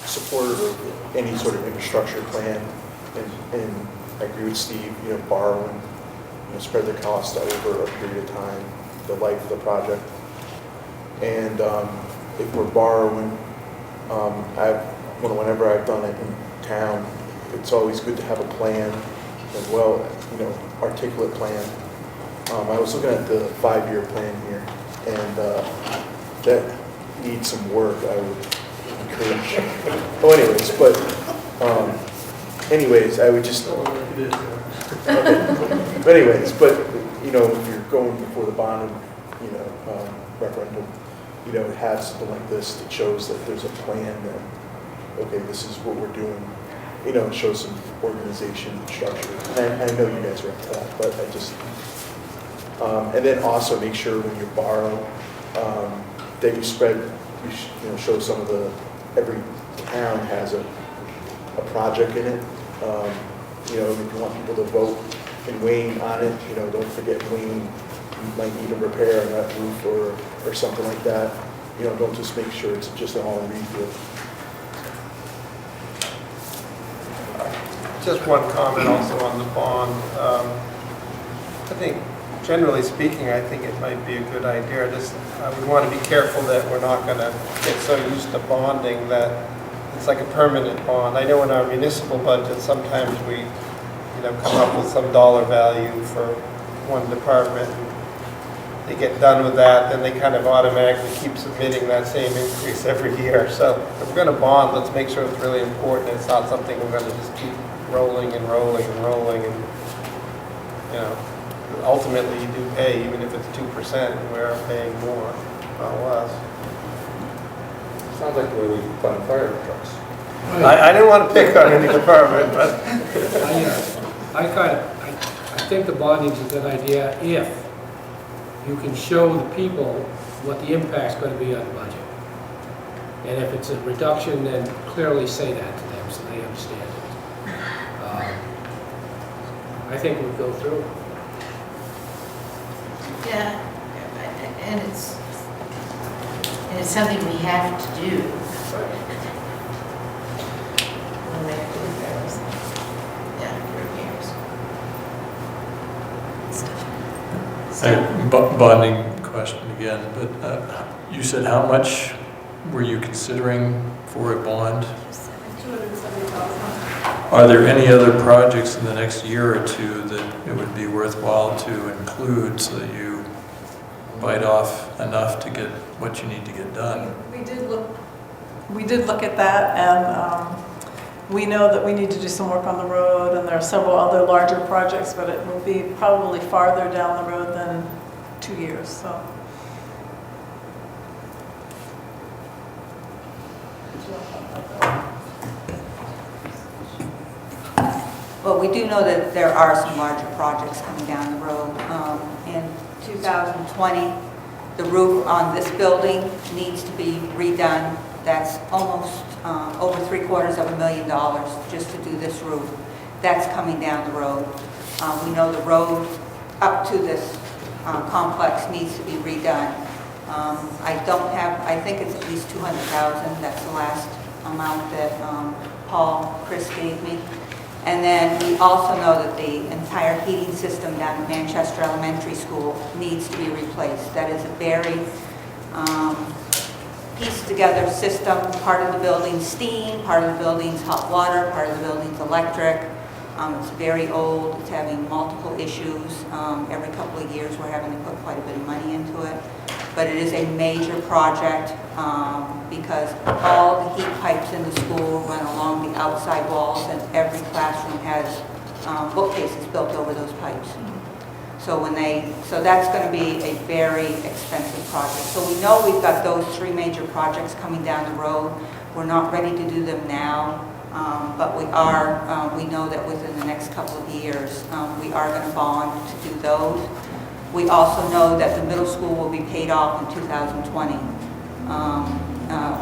supportive of any sort of infrastructure plan, and I agree with Steve, borrowing, spread the cost over a period of time, the life of the project. And if we're borrowing, whenever I've done it in town, it's always good to have a plan as well, articulate plan. I was looking at the 5-year plan here, and that needs some work. I would encourage. Anyways, I would just. Okay. But anyways, if you're going before the bond, referendum, have something like this that shows that there's a plan that okay, this is what we're doing, you know, and show some organization and structure. And I know you guys are up to that, but I just, and then also make sure when you borrow, that you spread, you know, show some of the, every town has a project in it. You know, if you want people to vote in Wayne on it, you know, don't forget Wayne might need a repair on that roof or something like that. You know, don't just make sure it's just all in Reedfield. Just one comment also on the bond. I think, generally speaking, I think it might be a good idea. We want to be careful that we're not going to get so used to bonding that it's like a permanent bond. I know in our municipal budget, sometimes we, you know, come up with some dollar value for one department. They get done with that, then they kind of automatically keep submitting that same increase every year. So if we're going to bond, let's make sure it's really important. It's not something we're going to just keep rolling and rolling and rolling, and, you know, ultimately you do pay, even if it's 2%, and we're paying more, not less. Sounds like the way we fund fire trucks. I didn't want to pick on any department, but I think the bonding's a good idea if you can show the people what the impact's going to be on the budget. And if it's a reduction, then clearly say that to them so they understand it. I think we'll go through. Yeah, and it's something we have to do. When we have to repairs. Yeah, repairs. Bonding question again, but you said how much were you considering for a bond? Are there any other projects in the next year or two that it would be worthwhile to include so that you bite off enough to get what you need to get done? We did look at that, and we know that we need to do some work on the road, and there are several other larger projects, but it will be probably farther down the road than 2 years, so. Well, we do know that there are some larger projects coming down the road. In 2020, the roof on this building needs to be redone. That's almost over $750,000 just to do this roof. That's coming down the road. We know the road up to this complex needs to be redone. I think it's at least $200,000. That's the last amount that Chris gave me. And then we also know that the entire heating system down at Manchester Elementary School needs to be replaced. That is a very pieced together system. Part of the building's steam, part of the building's hot water, part of the building's electric. It's very old, it's having multiple issues. Every couple of years we're having to put quite a bit of money into it. But it is a major project because all the heat pipes in the school run along the outside walls, and every classroom has bookcases built over those pipes. So that's going to be a very expensive project. So we know we've got those 3 major projects coming down the road. We're not ready to do them now, but we know that within the next couple of years, we are going to bond to do those. We also know that the middle school will be paid off in 2020,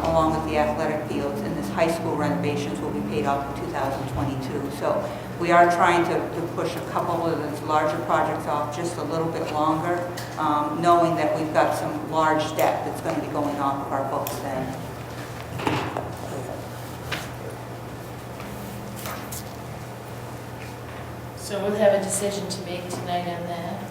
along with the athletic fields, and this high school renovations will be paid off in 2022. So we are trying to push a couple of those larger projects off just a little bit longer, knowing that we've got some large debt that's going to be going off of our books then. So we'll have a decision to make tonight on that.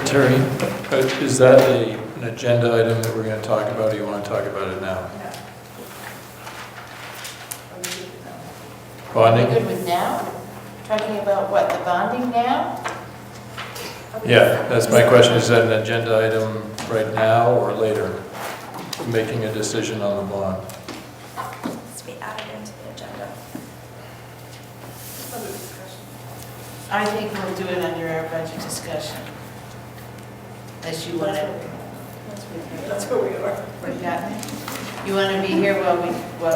Terry, is that an agenda item that we're going to talk about, or you want to talk about it now? Bonding? Are we good with now? Talking about what, the bonding now? Yeah, that's my question. Is that an agenda item right now or later? Making a decision on the bond? Needs to be added into the agenda. I think we'll do it under our budget discussion. Unless you want to. That's where we are. You want to be here while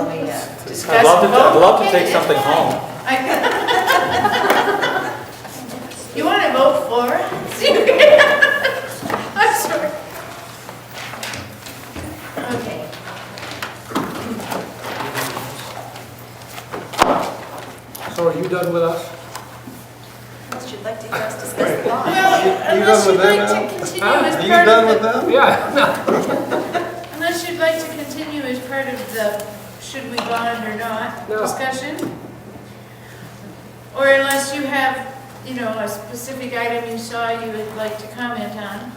we discuss I'd love and to, I'd vote? love to Okay, take that's something fine. home. You want to vote for it? I'm sorry. Okay. So are you done with us? Unless you'd like to hear us discuss the bond. Well, You unless done you'd with them like to now? continue Huh? as Are you part done of with the, them? Yeah. unless you'd like to continue as part of the should we bond or not No. discussion? Or unless you have, you know, a specific item you saw you would like to comment on?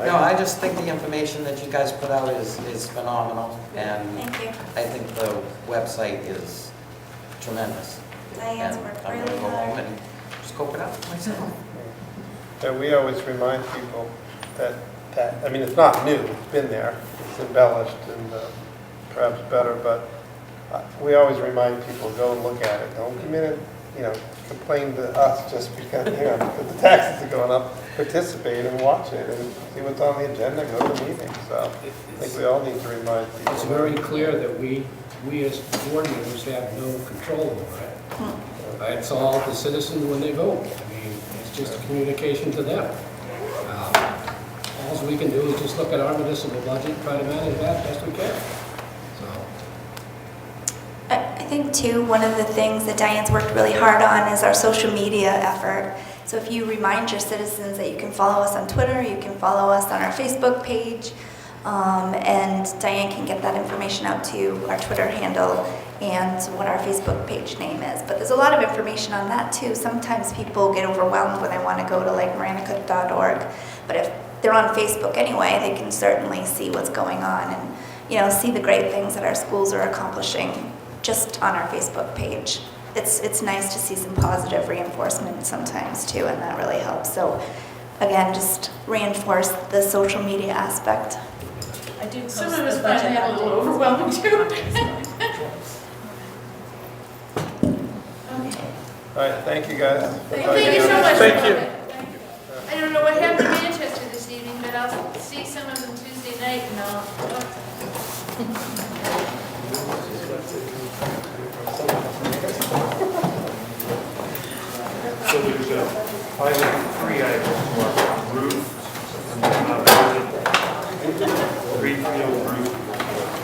No, I just think the information that you guys put out is phenomenal, and Thank you. I think the website is tremendous. Diane's And worked I'm really gonna go hard. home and scope it out myself. And we always remind people that, I mean, it's not new, it's been there, it's embellished and perhaps better, but we always remind people, go and look at it. Don't come in and, you know, complain to us just because, you know, because the taxes are going up. Participate and watch it and see what's on the agenda, go to the meeting. So I think we all need to remind people. It's very clear that we as board members have no control over it. It's all the citizens when they vote. I mean, it's just a communication to them. All we can do is just look at our municipal budget and try to manage that best we can. So, I think too, one of the things that Diane's worked really hard on is our social media effort. So if you remind your citizens that you can follow us on Twitter, you can follow us on our Facebook page, and Diane can get that information out to you, our Twitter handle, and what our Facebook page name is. But there's a lot of information on that too. Sometimes people get overwhelmed when they want to go to like maranacook.org, but if they're on Facebook anyway, they can certainly see what's going on and, you know, see the great things that our schools are accomplishing just on our Facebook page. It's nice to see some positive reinforcement sometimes too, and that really helps. So again, just reinforce the social media aspect. I do. Some of us find that a little overwhelming too. All right, thank you guys. Thank you so much. Thank you. I don't know what happened in Manchester this evening, but I'll see some of them Tuesday night and I'll. So there's three items, roof, greenfield roof,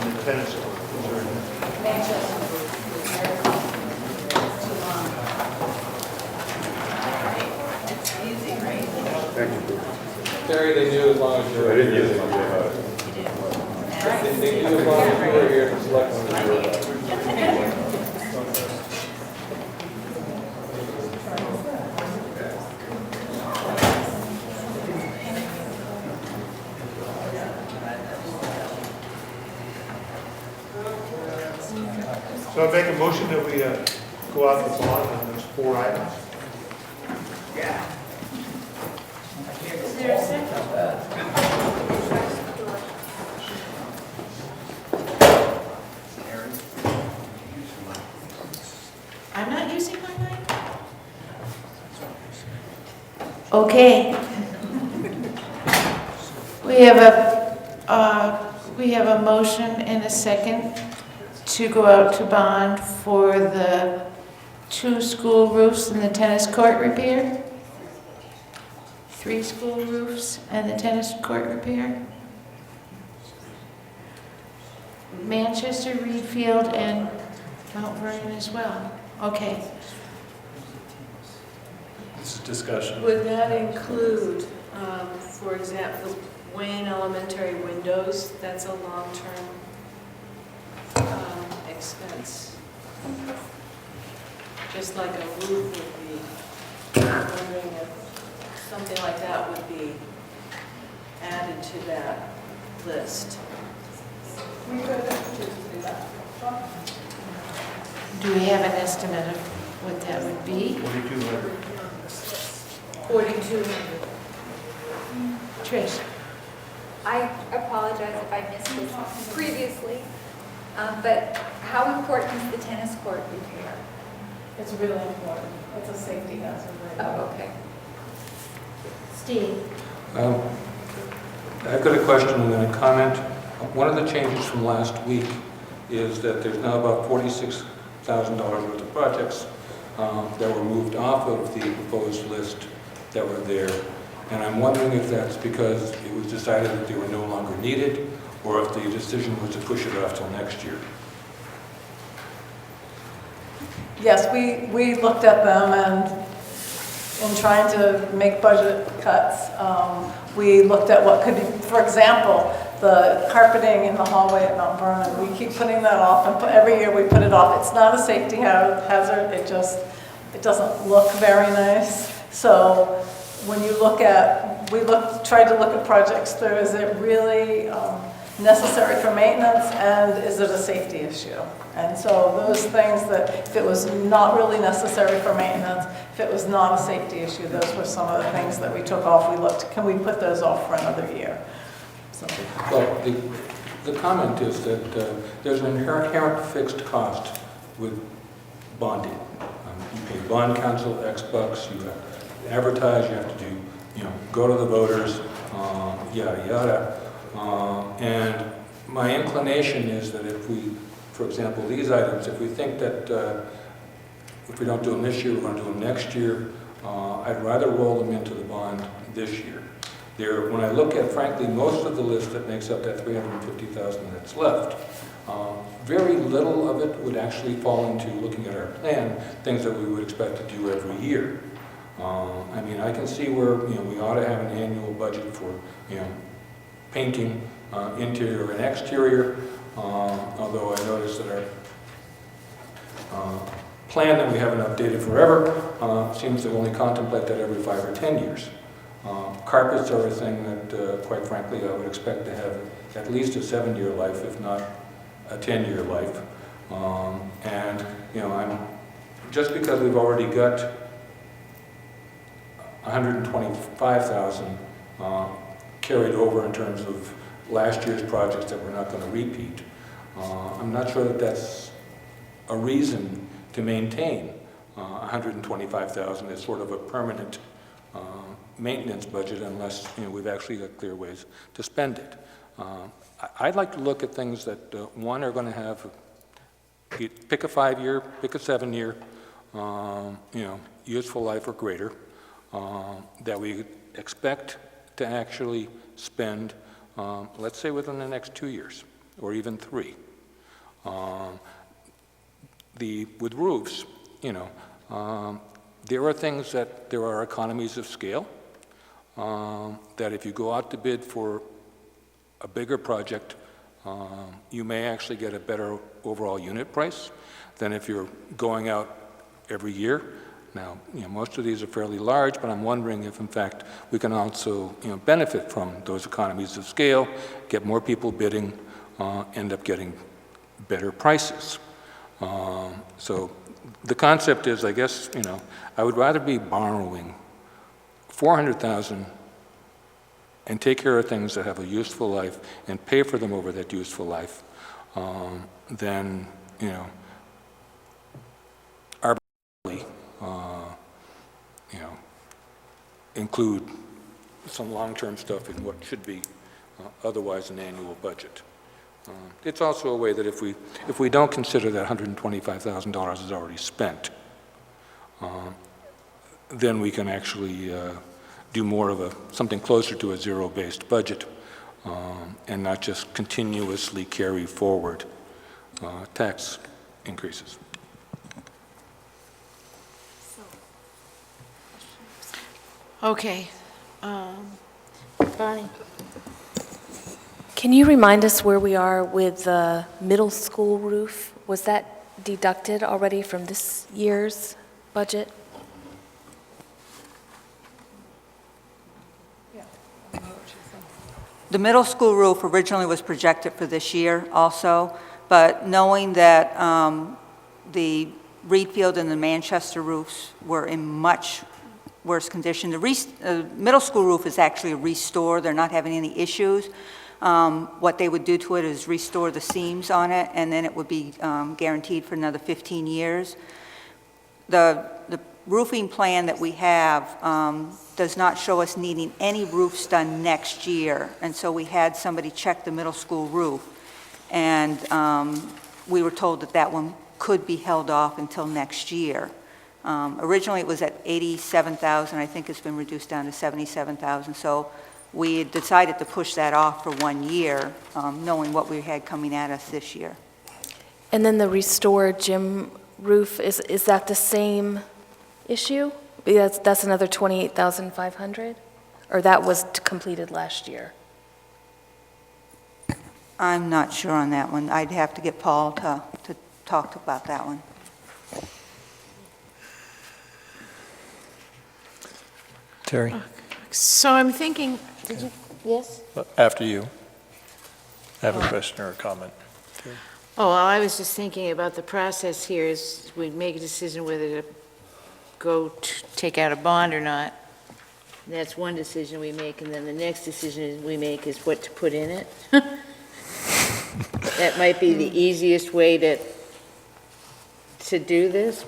and the tennis court. Terry, they knew as long as you were here. They knew as long as you were here to select one. So I make a motion that we go out the bond on those four items. Is there a second? I'm not using my mic? Okay. We have a motion and a second to go out to bond for the 2 school roofs and the tennis court repair? 3 school roofs and the tennis court repair? Manchester, Reedfield, and Mount Vernon as well. Okay. This is discussion. Would that include, for example, Wayne Elementary windows? That's a long-term expense. Just like a roof would be. I'm wondering if something like that would be added to that list. We could just do that. Do we have an estimate of what that would be? 4,200. 4,200. Trish? I apologize if I missed this previously, but how important is the tennis court repair? It's really important. It's a safety hazard. Oh, okay. Steve? I've got a question and then a comment. One of the changes from last week is that there's now about $46,000 worth of projects that were moved off of the proposed list that were there. And I'm wondering if that's because it was decided that they were no longer needed, or if the decision was to push it off till next year. Yes, we looked at them, and in trying to make budget cuts, we looked at what could be, for example, the carpeting in the hallway at Mount Vernon. We keep putting that off, and every year we put it off. It's not a safety hazard, it doesn't look very nice. So when you look at, tried to look at projects through, is it really necessary for maintenance, and is it a safety issue? And so those things that, if it was not really necessary for maintenance, if it was not a safety issue, those were some of the things that we took off. We looked, can we put those off for another year? So. Well, the comment is that there's an inherent fixed cost with bonding. You pay bond counsel X bucks, you have to advertise, you have to do, go to the voters, yada, yada. And my inclination is that if we, for example, these items, if we think that if we don't do them this year, we're going to do them next year, I'd rather roll them into the bond this year. When I look at, frankly, most of the list that makes up that $350,000 that's left, very little of it would actually fall into looking at our plan, things that we would expect to do every year. I mean, I can see where, we ought to have an annual budget for, painting, interior and exterior, although I noticed that our plan that we haven't updated forever seems to only contemplate that every 5 or 10 years. Carpets are a thing that, quite frankly, I would expect to have at least a 7-year life, if not a 10-year life. And, just because we've already got $125,000 carried over in terms of last year's projects that we're not going to repeat, I'm not sure that that's a reason to maintain $125,000 as sort of a permanent maintenance budget unless we've actually got clear ways to spend it. I'd like to look at things that, one, are going to have, pick a 5-year, pick a 7-year, useful life or greater, that we expect to actually spend, let's say within the next 2 years, or even 3. With roofs, there are things that there are economies of scale, that if you go out to bid for a bigger project, you may actually get a better overall unit price than if you're going out every year. Now, most of these are fairly large, but I'm wondering if, in fact, we can also, benefit from those economies of scale, get more people bidding, end up getting better prices. So the concept is, I guess, I would rather be borrowing $400,000 and take care of things that have a useful life and pay for them over that useful life than, arbitrarily, include some long-term stuff in what should be otherwise an annual budget. It's also a way that if we don't consider that $125,000 is already spent, then we can actually do more of something closer to a zero-based budget, and not just continuously carry forward tax increases. Okay. Bonnie? Can you remind us where we are with the middle school roof? Was that deducted already from this year's budget? The middle school roof originally was projected for this year also, but knowing that the Reed Field and the Manchester roofs were in much worse condition, the middle school roof is actually a restore. They're not having any issues. What they would do to it is restore the seams on it, and then it would be guaranteed for another 15 years. the roofing plan that we have does not show us needing any roofs done next year. And so we had somebody check the middle school roof. And we were told that that one could be held off until next year. Originally, it was at 87,000. I think it's been reduced down to 77,000. So we had decided to push that off for 1 year, knowing what we had coming at us this year. And then the restored gym roof, is that the same issue? That's another 28,500? Or that was completed last year? I'm not sure on that one. I'd have to get Paul to talk about that one. Terry, So I'm thinking, did you, yes? after you, I have a question or a comment. Oh, well, I was just thinking about the process here is we make a decision whether to take out a bond or not. That's one decision we make, and then the next decision we make is what to put in it. That might be the easiest way to do this.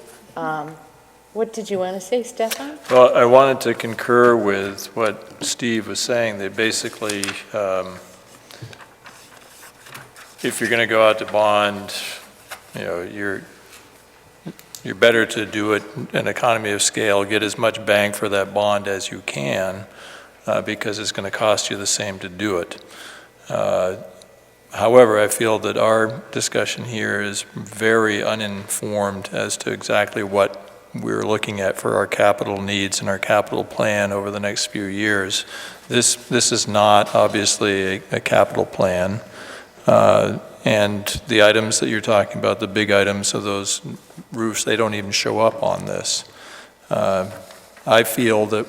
What did you want to say, Stefan? Well, I wanted to concur with what Steve was saying. They basically, if you're going to go out to bond, you know, you're better to do it in economy of scale, get as much bang for that bond as you can, because it's going to cost you the same to do it. However, I feel that our discussion here is very uninformed as to exactly what we're looking at for our capital needs and our capital plan over the next few years. This is not obviously a capital plan. And the items that you're talking about, the big items of those roofs, they don't even show up on this. I feel that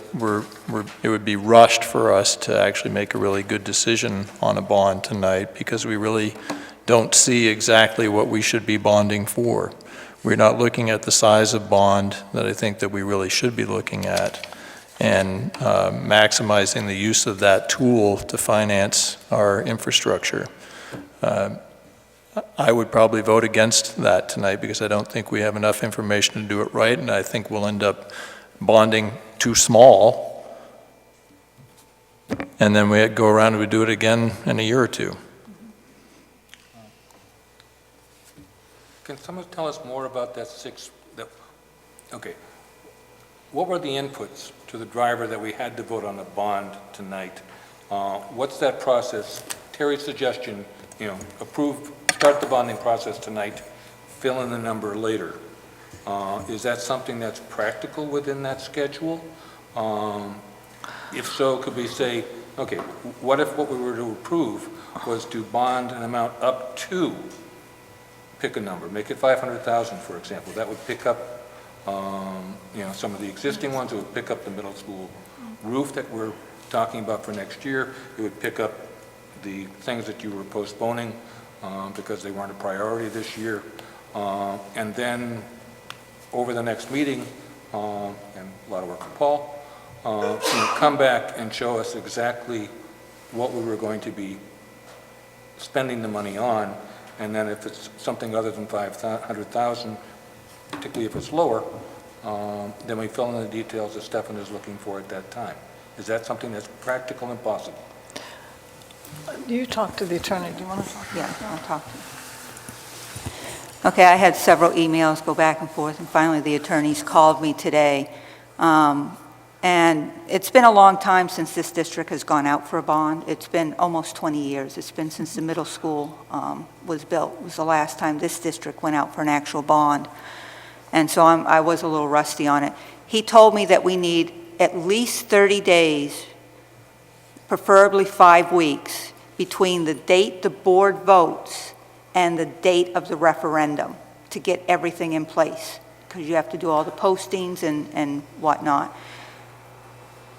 it would be rushed for us to actually make a really good decision on a bond tonight because we really don't see exactly what we should be bonding for. We're not looking at the size of bond that I think that we really should be looking at, and maximizing the use of that tool to finance our infrastructure. I would probably vote against that tonight because I don't think we have enough information to do it right, and I think we'll end up bonding too small, and then we go around and we do it again in a year or two. Can someone tell us more about that okay. What were the inputs to the driver that we had to vote on a bond tonight? What's that process? Terry's suggestion, start the bonding process tonight, fill in the number later. Is that something that's practical within that schedule? If so, could we say, okay, what if what we were to approve was to bond an amount up to, pick a number, make it 500,000, for example. That would pick up, some of the existing ones. It would pick up the middle school roof that we're talking about for next year. It would pick up the things that you were postponing because they weren't a priority this year. And then over the next meeting, and a lot of work with Paul, come back and show us exactly what we were going to be spending the money on. And then if it's something other than 500,000, particularly if it's lower, then we fill in the details that Stefan is looking for at that time. Is that something that's practical and possible? You talk to the attorney. Do you want to talk? Yeah, I'll talk to him. Okay, I had several emails go back and forth, and finally the attorneys called me today. And it's been a long time since this district has gone out for a bond. It's been almost 20 years. It's been since the middle school was built. It was the last time this district went out for an actual bond. And so I was a little rusty on it. He told me that we need at least 30 days, preferably 5 weeks, between the date the board votes and the date of the referendum to get everything in place, because you have to do all the postings and whatnot.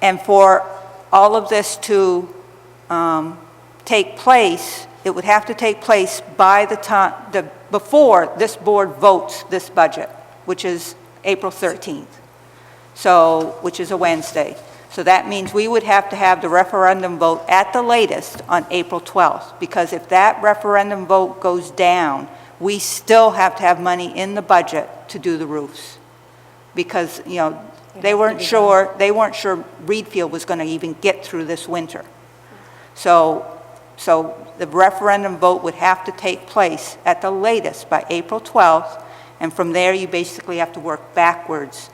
And for all of this to take place, it would have to take place by the time, before this board votes this budget, which is April 13th, which is a Wednesday. So that means we would have to have the referendum vote at the latest on April 12th, because if that referendum vote goes down, we still have to have money in the budget to do the roofs. because, you know, they weren't sure Reed Field was going to even get through this winter. So the referendum vote would have to take place at the latest by April 12th, and from there you basically have to work backwards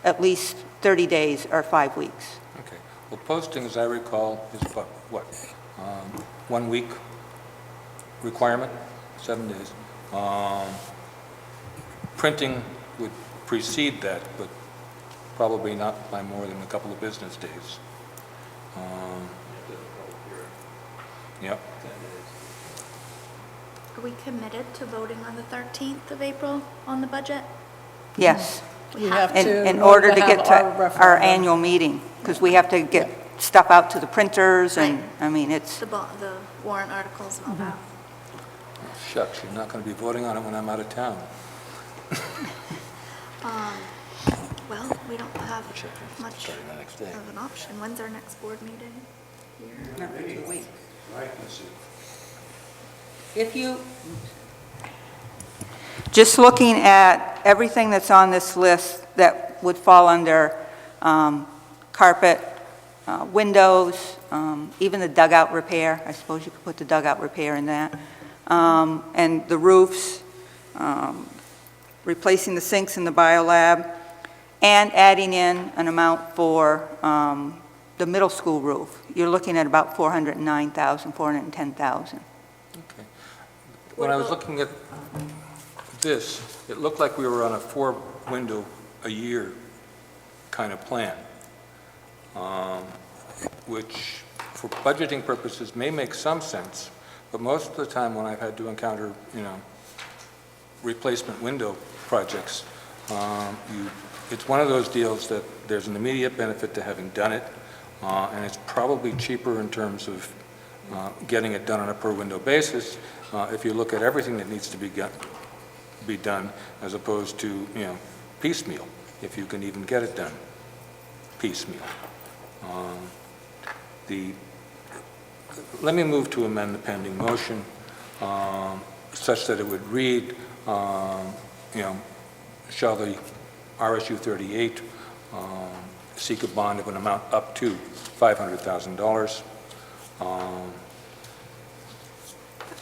at least 30 days or 5 weeks. Okay. Well, posting, as I recall, is about, what, 1 week requirement, 7 days. Printing would precede that, but probably not by more than a couple of business days. Yep. Are we committed to voting on the 13th of April on the budget? Yes. We have to, In order to get to have our referendum. annual meeting, because we have to get stuff out to the printers, and, I mean, it's, The warrant articles and all that. Shucks, you're not going to be voting on it when I'm out of town. Well, we don't have much of an option. When's our next board meeting? not for 2 weeks. If you, just looking at everything that's on this list that would fall under carpet, windows, even the dugout repair, I suppose you could put the dugout repair in that, and the roofs, replacing the sinks in the biolab, and adding in an amount for the middle school roof. You're looking at about $409,000, $410,000. Okay. When I was looking at this, it looked like we were on a 4-window-a-year kind of plan, which for budgeting purposes may make some sense, but most of the time when I've had to encounter, you know, replacement window projects, it's one of those deals that there's an immediate benefit to having done it, and it's probably cheaper in terms of getting it done on a per-window basis if you look at everything that needs to be done as opposed to, you know, piecemeal, if you can even get it done piecemeal. Let me move to amend the pending motion such that it would read, you know, shall the RSU 38 seek a bond of an amount up to $500,000.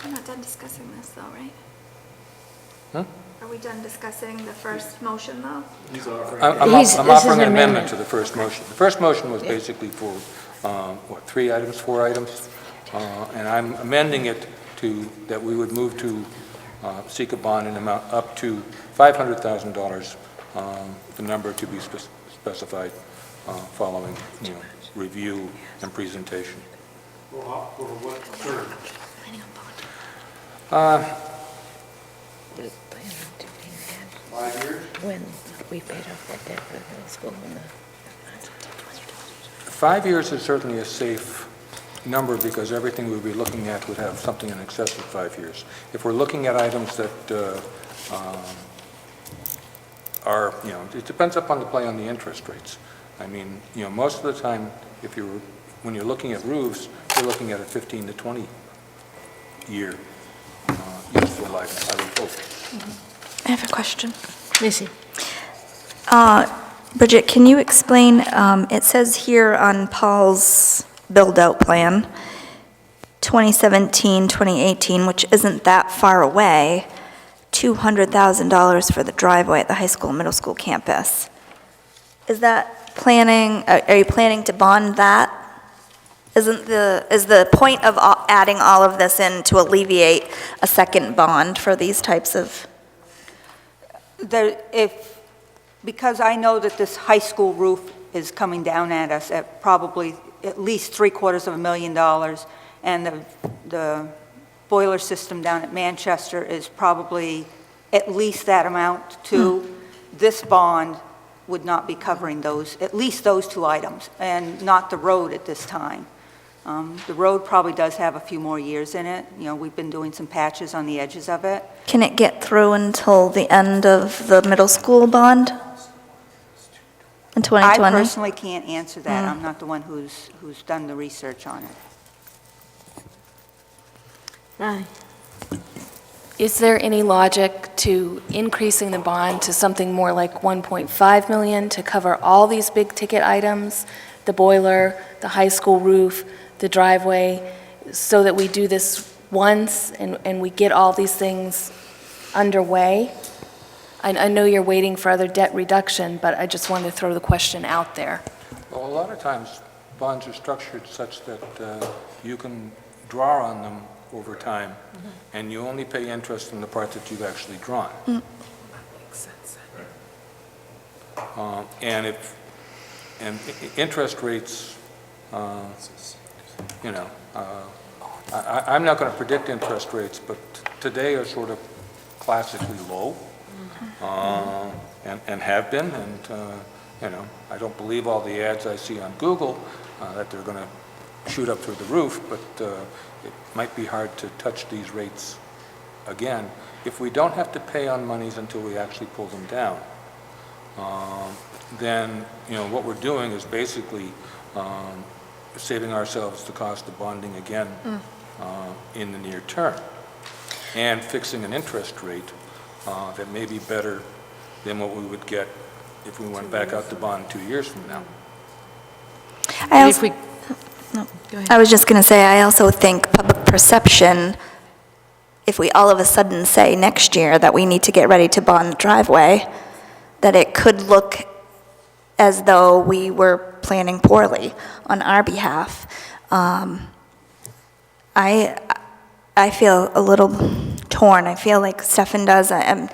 We're not done discussing this though, right? Huh? Are we done discussing the first motion though? I'm offering an amendment to the first motion. The first motion was basically for, what, 3 items, 4 items? And I'm amending it to, that we would move to seek a bond in amount up to $500,000, the number to be specified following, you know, review and presentation. For what term? Uh, 5 years? When we paid off that debt for the middle school and 5 years is certainly a safe number because everything we'll be looking at would have something in excess of 5 years. If we're looking at items that are, you know, it depends upon the play on the interest rates. I mean, you know, most of the time, when you're looking at roofs, you're looking at a 15 to 20 year useful life, I would hope. I have a question. Missy. Bridget, can you explain, it says here on Paul's build-out plan, 2017, 2018, which isn't that far away, $200,000 for the driveway at the high school, middle school campus. Is that planning, are you planning to bond that? Is the point of adding all of this in to alleviate a second bond for these types of? Because I know that this high school roof is coming down at us at probably at least $750,000, and the boiler system down at Manchester is probably at least that amount too. This bond would not be covering those, at least those 2 items, and not the road at this time. The road probably does have a few more years in it. You know, we've been doing some patches on the edges of it. Can it get through until the end of the middle school bond? In 2020? I personally can't answer that. I'm not the one who's done the research on it. Aye. Is there any logic to increasing the bond to something more like 1.5 million to cover all these big ticket items, the boiler, the high school roof, the driveway, so that we do this once and we get all these things underway. I know you're waiting for other debt reduction, but I just wanted to throw the question out there. Well, a lot of times bonds are structured such that you can draw on them over time, and you only pay interest on the part that you've actually drawn. And interest rates, you know, I'm not going to predict interest rates, but today are sort of classically low, and have been, and you know, I don't believe all the ads I see on Google that they're going to shoot up through the roof, but it might be hard to touch these rates again if we don't have to pay on monies until we actually pull them down. Then, you know, what we're doing is basically saving ourselves the cost of bonding again in the near term, and fixing an interest rate that may be better than what we would get if we went back out to bond 2 years from now. I was just going to say, I also think public perception, if we all of a sudden say next year that we need to get ready to bond the driveway, that it could look as though we were planning poorly on our behalf. I feel a little torn. I feel like Stefan does. I'm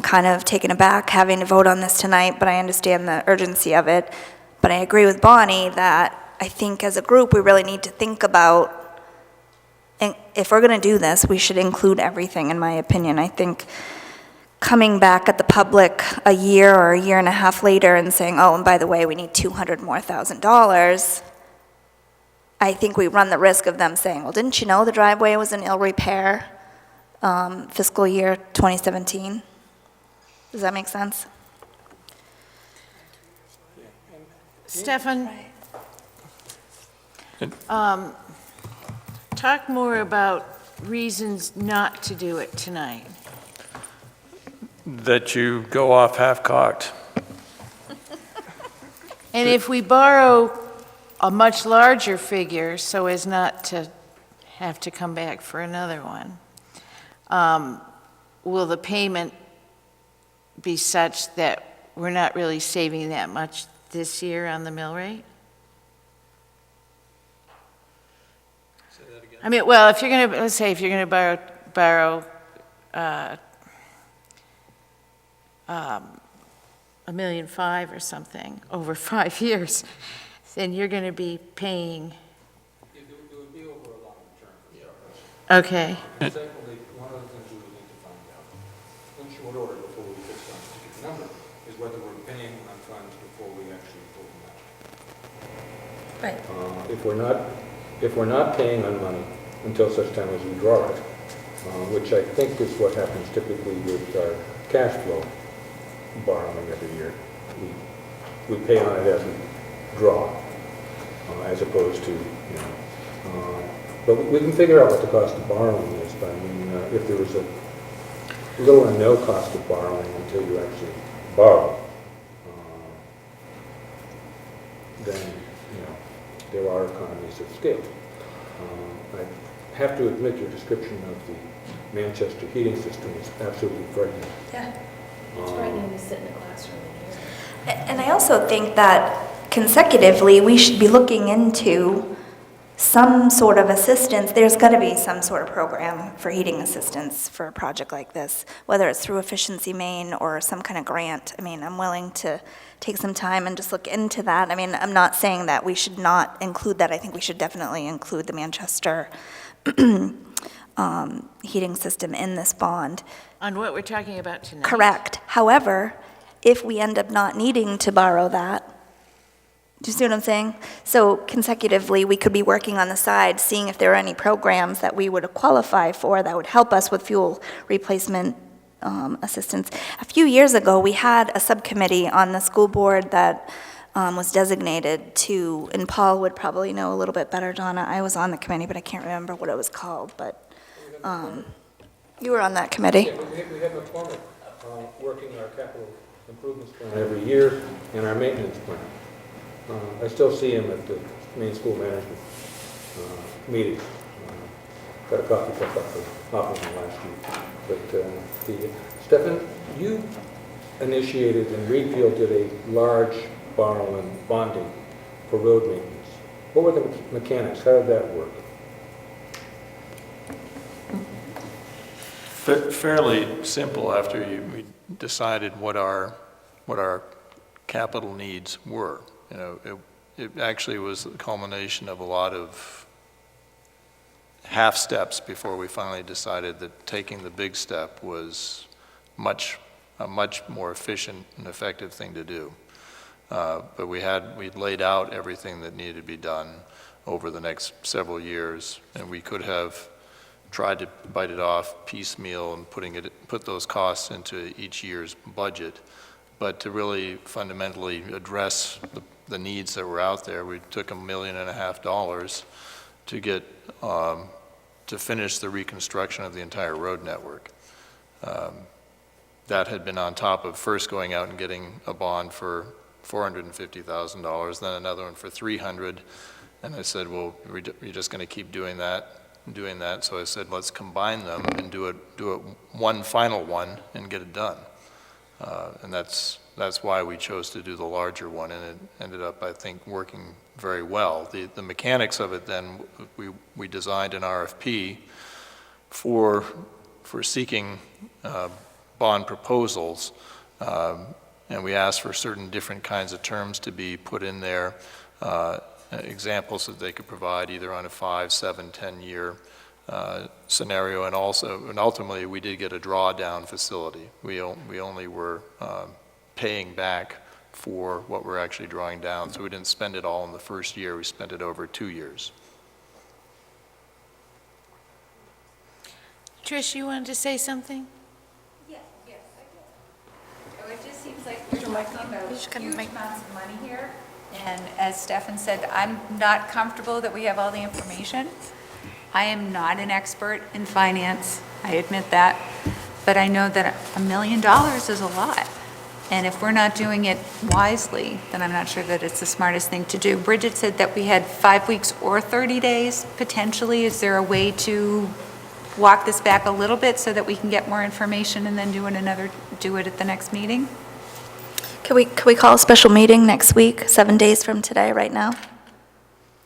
kind of taken aback having to vote on this tonight, but I understand the urgency of it. But I agree with Bonnie that I think as a group we really need to think about, and if we're going to do this, we should include everything, in my opinion. I think coming back at the public a year or a year and a half later and saying, oh, and by the way, we need $200,000 more, I think we run the risk of them saying, well, didn't you know the driveway was in ill repair fiscal year 2017? Does that make sense? Stefan, talk more about reasons not to do it tonight. That you go off half-cocked. And if we borrow a much larger figure so as not to have to come back for another one, will the payment be such that we're not really saving that much this year on the mill rate? Say that again. I mean, well, if you're going to, let's say if you're going to borrow $1.5 million or something over 5 years, then you're going to be paying. It would be over a longer term. Okay. Secondly, one of the things we would need to find out, in short order before we fix on a particular number, is whether we're paying on funds before we actually pull them out. Right. If we're not paying on money until such time as we draw it, which I think is what happens typically with our cash flow borrowing every year, we pay on it as we draw, as opposed to, you know, but we can figure out what the cost of borrowing is. But I mean, if there was a little or no cost of borrowing until you actually borrow, then, you know, there are economies of scale. I have to admit your description of the Manchester heating system is absolutely frightening. Yeah. It's frightening to sit in a classroom and hear. And I also think that consecutively, we should be looking into some sort of assistance. There's got to be some sort of program for heating assistance for a project like this, whether it's through Efficiency Maine or some kind of grant. I mean, I'm willing to take some time and just look into that. I mean, I'm not saying that we should not include that. I think we should definitely include the Manchester heating system in this bond. On what we're talking about tonight. Correct. However, if we end up not needing to borrow that, do you see what I'm saying? So consecutively, we could be working on the side, seeing if there are any programs that we would qualify for that would help us with fuel replacement assistance. A few years ago, we had a subcommittee on the school board that was designated to, and Paul would probably know a little bit better, Donna. I was on the committee, but I can't remember what it was called. But You were on that committee. Yeah, we have McCormick working our capital improvements plan every year and our maintenance plan. I still see him at the main school management meetings. Got a coffee cup up of him last week. But Stefan, you initiated and Reedfield did a large borrow and bonding for road maintenance. What were the mechanics? How did that work? Fairly simple after we decided what our capital needs were. You know, it actually was the culmination of a lot of half steps before we finally decided that taking the big step was a much more efficient and effective thing to do. But we'd laid out everything that needed to be done over the next several years, and we could have tried to bite it off piecemeal and put those costs into each year's budget. But to really fundamentally address the needs that were out there, we took $1.5 million to get to finish the reconstruction of the entire road network. That had been on top of first going out and getting a bond for $450,000, then another one for $300,000, and I said, well, we're just going to keep doing that. So I said, let's combine them and do it one final one and get it done. And that's why we chose to do the larger one, and it ended up, I think, working very well. The mechanics of it then, we designed an RFP for seeking bond proposals, and we asked for certain different kinds of terms to be put in there, examples that they could provide either on a 5, 7, 10-year scenario, and ultimately we did get a drawdown facility. We only were paying back for what we're actually drawing down, so we didn't spend it all in the first year. We spent it over 2 years. Trish, you wanted to say something? Yes, I do. It just seems like we're talking about huge amounts of money here. And as Stefan said, I'm not comfortable that we have all the information. I am not an expert in finance, I admit that, but I know that $1 million is a lot. And if we're not doing it wisely, then I'm not sure that it's the smartest thing to do. Bridget said that we had 5 weeks or 30 days, potentially. Is there a way to walk this back a little bit so that we can get more information and then do it at the next meeting? Can we call a special meeting next week, 7 days from today, right now?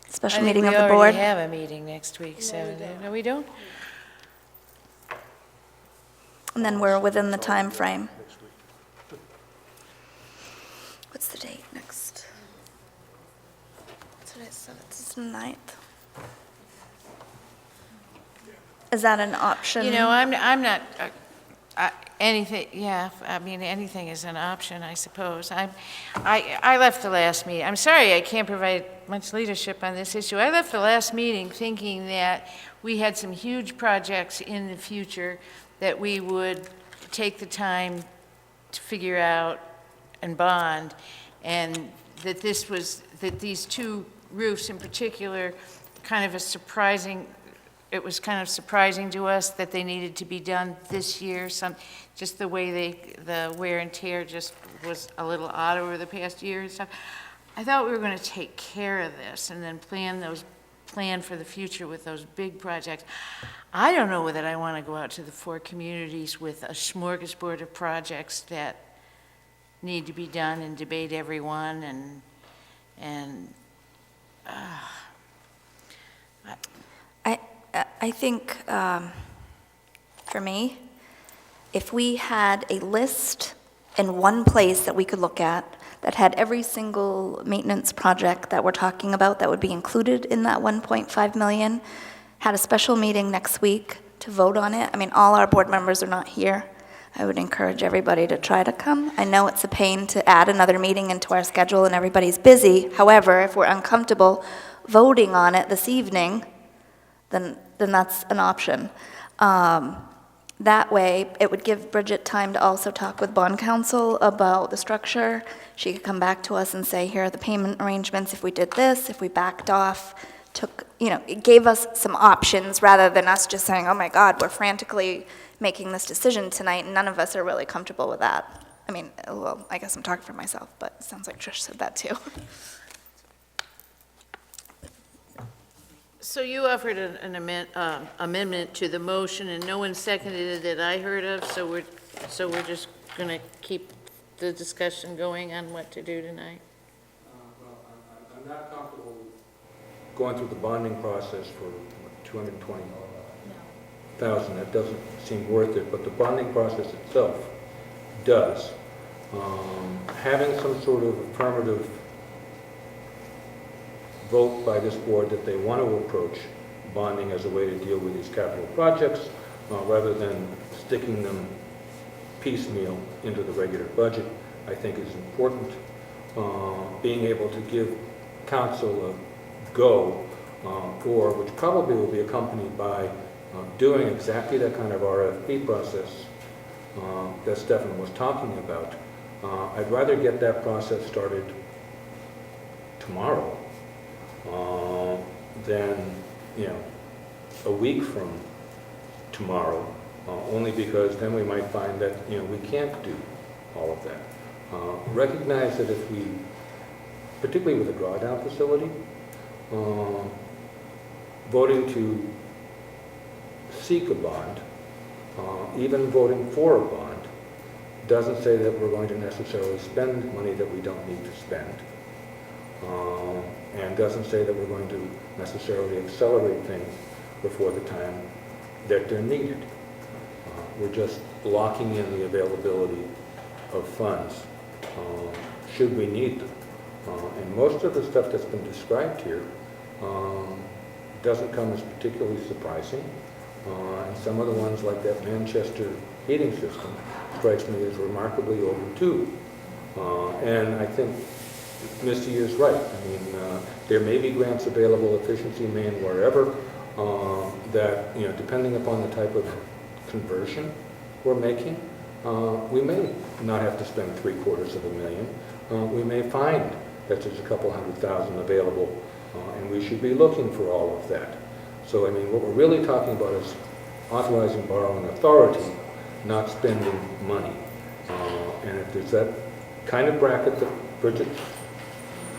Special meeting of the We board? already have a meeting next week, so, no, we don't? And then we're within the time frame. What's the date next? Today's 7th, it's the 9th. Is that an option? You know, I'm not, anything, yeah, I mean, anything is an option, I suppose. I left the last meeting, I'm sorry I can't provide much leadership on this issue. I left the last meeting thinking that we had some huge projects in the future that we would take the time to figure out and bond, and that these two roofs in particular, it was kind of surprising to us that they needed to be done this year. Just the way the wear and tear just was a little odd over the past year and stuff. I thought we were going to take care of this and then plan for the future with those big projects. I don't know whether I want to go out to the 4 communities with a smorgasbord of projects that need to be done and debate every one I think, for me, if we had a list in one place that we could look at that had every single maintenance project that we're talking about that would be included in that 1.5 million, had a special meeting next week to vote on it. I mean, all our board members are not here. I would encourage everybody to try to come. I know it's a pain to add another meeting into our schedule and everybody's busy. However, if we're uncomfortable voting on it this evening, then that's an option. That way, it would give Bridget time to also talk with bond counsel about the structure. She could come back to us and say, here are the payment arrangements if we did this, if we backed off took, it gave us some options rather than us just saying, oh my God, we're frantically making this decision tonight, and none of us are really comfortable with that. I mean, well, I guess I'm talking for myself, but it sounds like Trish said that too. So you offered an amendment to the motion, and no one seconded it that I heard of, so we're just going to keep the discussion going on what to do tonight? Well, I'm not comfortable going through the bonding process for $220,000. That doesn't seem worth it, but the bonding process itself does. Having some sort of affirmative vote by this board that they want to approach bonding as a way to deal with these capital projects rather than sticking them piecemeal into the regular budget, I think is important. Being able to give council a go for, which probably will be accompanied by doing exactly that kind of RFP process that Stefan was talking about. I'd rather get that process started tomorrow than, a week from tomorrow, only because then we might find that, we can't do all of that. Recognize that if we, particularly with a drawdown facility, voting to seek a bond, even voting for a bond, doesn't say that we're going to necessarily spend money that we don't need to spend, and doesn't say that we're going to necessarily accelerate things before the time that they're needed. We're just locking in the availability of funds should we need them. And most of the stuff that's been described here doesn't come as particularly surprising. And some of the ones like that Manchester heating system strikes me as remarkably overdue. And I think Misty is right. I mean, there may be grants available, efficiency main, wherever, that, depending upon the type of conversion we're making, we may not have to spend $750,000. We may find that there's a couple $100,000 available, and we should be looking for all of that. So, I mean, what we're really talking about is authorizing borrowing authority, not spending money. And if there's that kind of bracket that Bridget's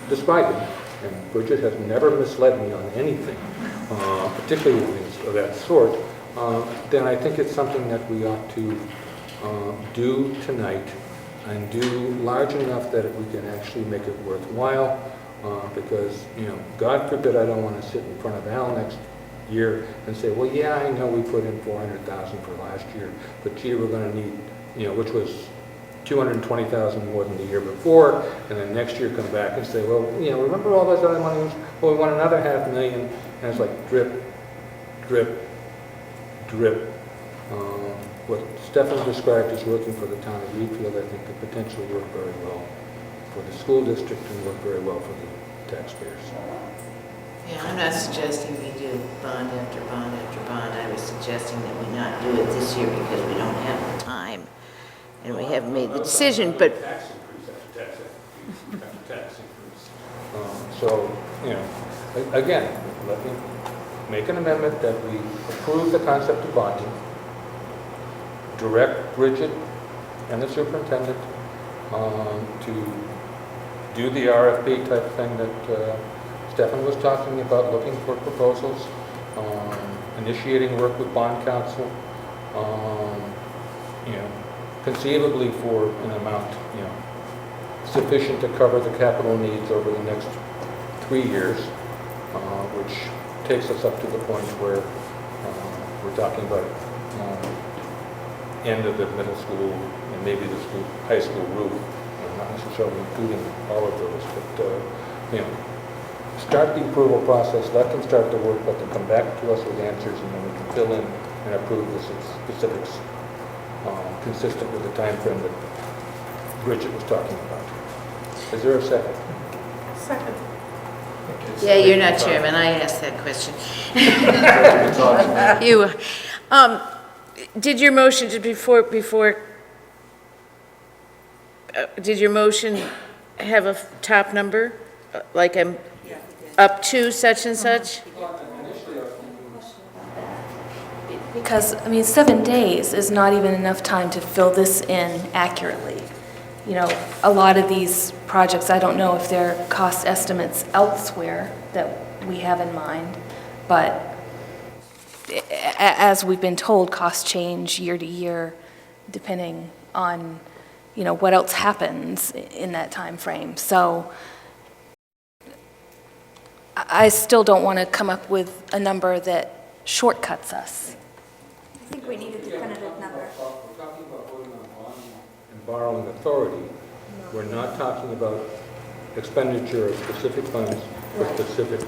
describing, and Bridget has never misled me on anything, particularly things of that sort, then I think it's something that we ought to do tonight and do large enough that we can actually make it worthwhile, because, God forbid I don't want to sit in front of Al next year and say, well, yeah, I know we put in $400,000 for last year, but gee, we're going to need, which was $220,000 more than the year before, and then next year come back and say, well, remember all those other money? Well, we want another $500,000, and it's like drip, drip, drip. What Stefan described as working for the town of Reedfield, I think could potentially work very well for the school district and work very well for the taxpayers. Yeah, I'm not suggesting we do bond after bond after bond. I was suggesting that we not do it this year because we don't have the time and we haven't made the decision, but... Tax increase after tax increase. So, again, let me make an amendment that we approve the concept of bonding, direct Bridget and the superintendent to do the RFP type thing that Stefan was talking about, looking for proposals, initiating work with bond counsel, conceivably for an amount, sufficient to cover the capital needs over the next 3 years, which takes us up to the point where we're talking about end of the middle school and maybe the high school roof, not necessarily including all of those, but start the approval process, let them start the work, let them come back to us with answers, and then we can fill in and approve the specifics consistent with the time frame that Bridget was talking about. Is there a second? Second. Yeah, you're not chairman, I asked that question. You, did your motion to did your motion have a top number? Like up to such and such? Because, I mean, 7 days is not even enough time to fill this in accurately. You know, a lot of these projects, I don't know if they're cost estimates elsewhere that we have in mind, but as we've been told, costs change year to year depending on, you know, what else happens in that time frame. So I still don't want to come up with a number that shortcuts us. I think we need a definitive number. We're talking about voting on bonding and borrowing authority. We're not talking about expenditure of specific funds for specific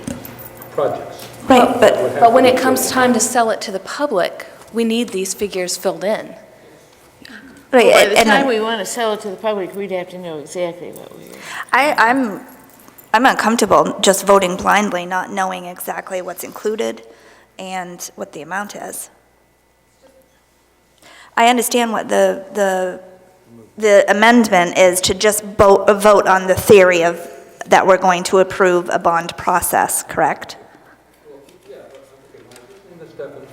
projects. Right, but when it comes time to sell it to the public, we need these figures filled in. Right, By the and time we want to sell it to the public, we'd have to know exactly what we were. I'm uncomfortable just voting blindly, not knowing exactly what's included and what the amount is. I understand what the amendment is, to just vote on the theory of that we're going to approve a bond process, correct? Yeah, but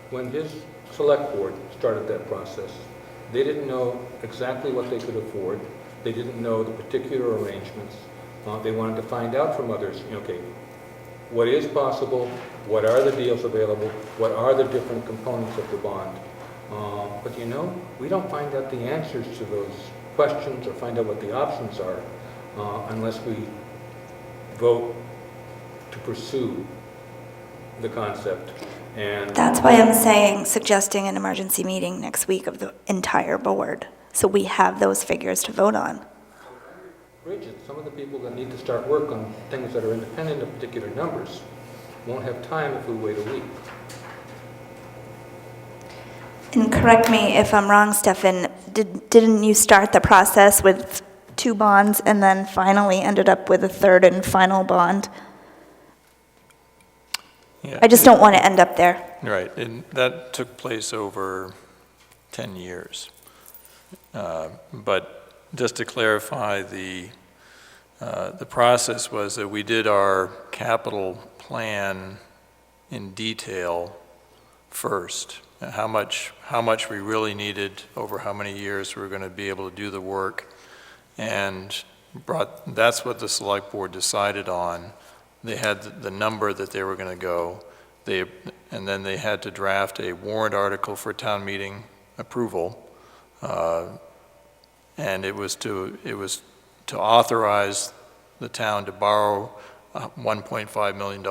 when his select board started that process, they didn't know exactly what they could afford. They didn't know the particular arrangements. They wanted to find out from others, okay, what is possible, what are the deals available, what are the different components of the bond. But you know, we don't find out the answers to those questions or find out what the options are unless we vote to pursue the concept. And That's why I'm saying, suggesting an emergency meeting next week of the entire board, so we have those figures to vote on. Bridget, some of the people that need to start work on things that are independent of particular numbers won't have time if we wait a week. And correct me if I'm wrong, Stefan, didn't you start the process with 2 bonds and then finally ended up with a third and final bond? Yeah. I just don't want to end up there. Right, and that took place over 10 years. But just to clarify, the process was that we did our capital plan in detail first. How much we really needed over how many years we were going to be able to do the work, and that's what the select board decided on. They had the number that they were going to go, and then they had to draft a warrant article for town meeting approval, and it was to authorize the town to borrow $1.5 million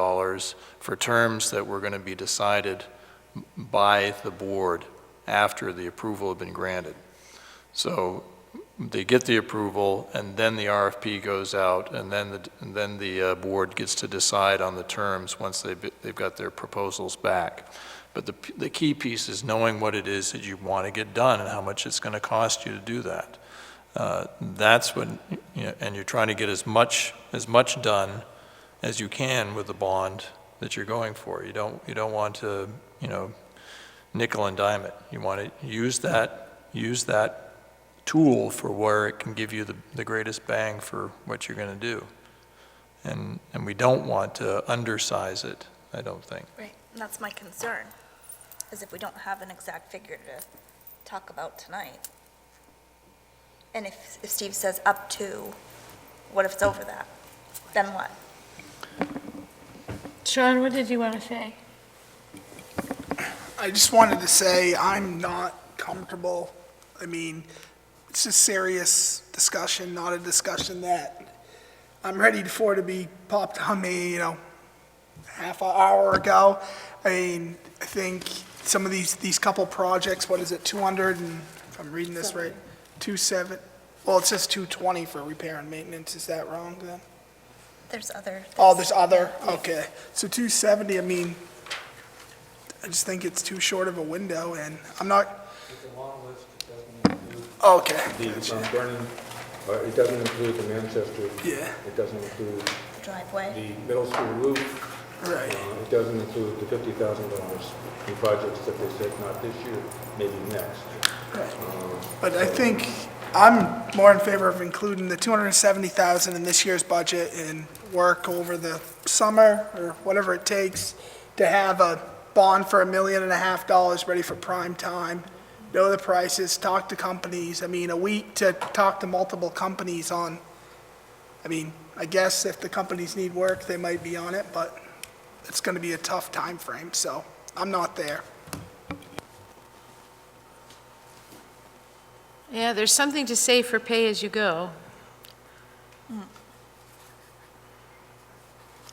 for terms that were going to be decided by the board after the approval had been granted. So they get the approval, and then the RFP goes out, and then the board gets to decide on the terms once they've got their proposals back. But the key piece is knowing what it is that you want to get done and how much it's going to cost you to do that. That's when, and you're trying to get as much done as you can with the bond that you're going for. You don't want to, nickel and dime it. You want to use that tool for where it can give you the greatest bang for what you're going to do. And we don't want to undersize it, I don't think. Right, and that's my concern, is if we don't have an exact figure to talk about tonight. And if Steve says up to, what if it's over that? Then what? Sean, what did you want to say? I just wanted to say I'm not comfortable. I mean, it's a serious discussion, not a discussion that I'm ready for to be popped on me, half an hour ago. I mean, I think some of these couple projects, what is it, 200 and, if I'm reading this right, 27, well, it says 220 for repair and maintenance. Is that wrong then? There's other. Oh, there's other, okay. So 270, I mean, I just think it's too short of a window, and I'm not, It's a long list, it doesn't include okay. the Vernon, it doesn't include the Manchester. Yeah. It doesn't include Driveway. the middle school roof. Right. It doesn't include the $50,000 in projects that they said not this year, maybe next. But I think I'm more in favor of including the 270,000 in this year's budget and work over the summer or whatever it takes to have a bond for $1.5 million ready for prime time. Know the prices, talk to companies. I mean, a week to talk to multiple companies on, I mean, I guess if the companies need work, they might be on it, but it's going to be a tough time frame, so I'm not there. Yeah, there's something to say for pay-as-you-go.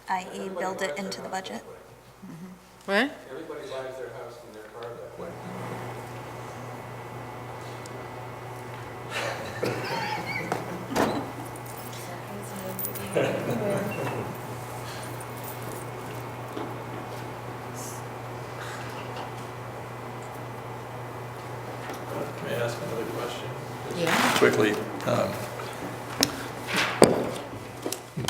i.e. build it into the budget. What? Everybody buys their house and their car that way. May I ask another question? Yeah. Quickly,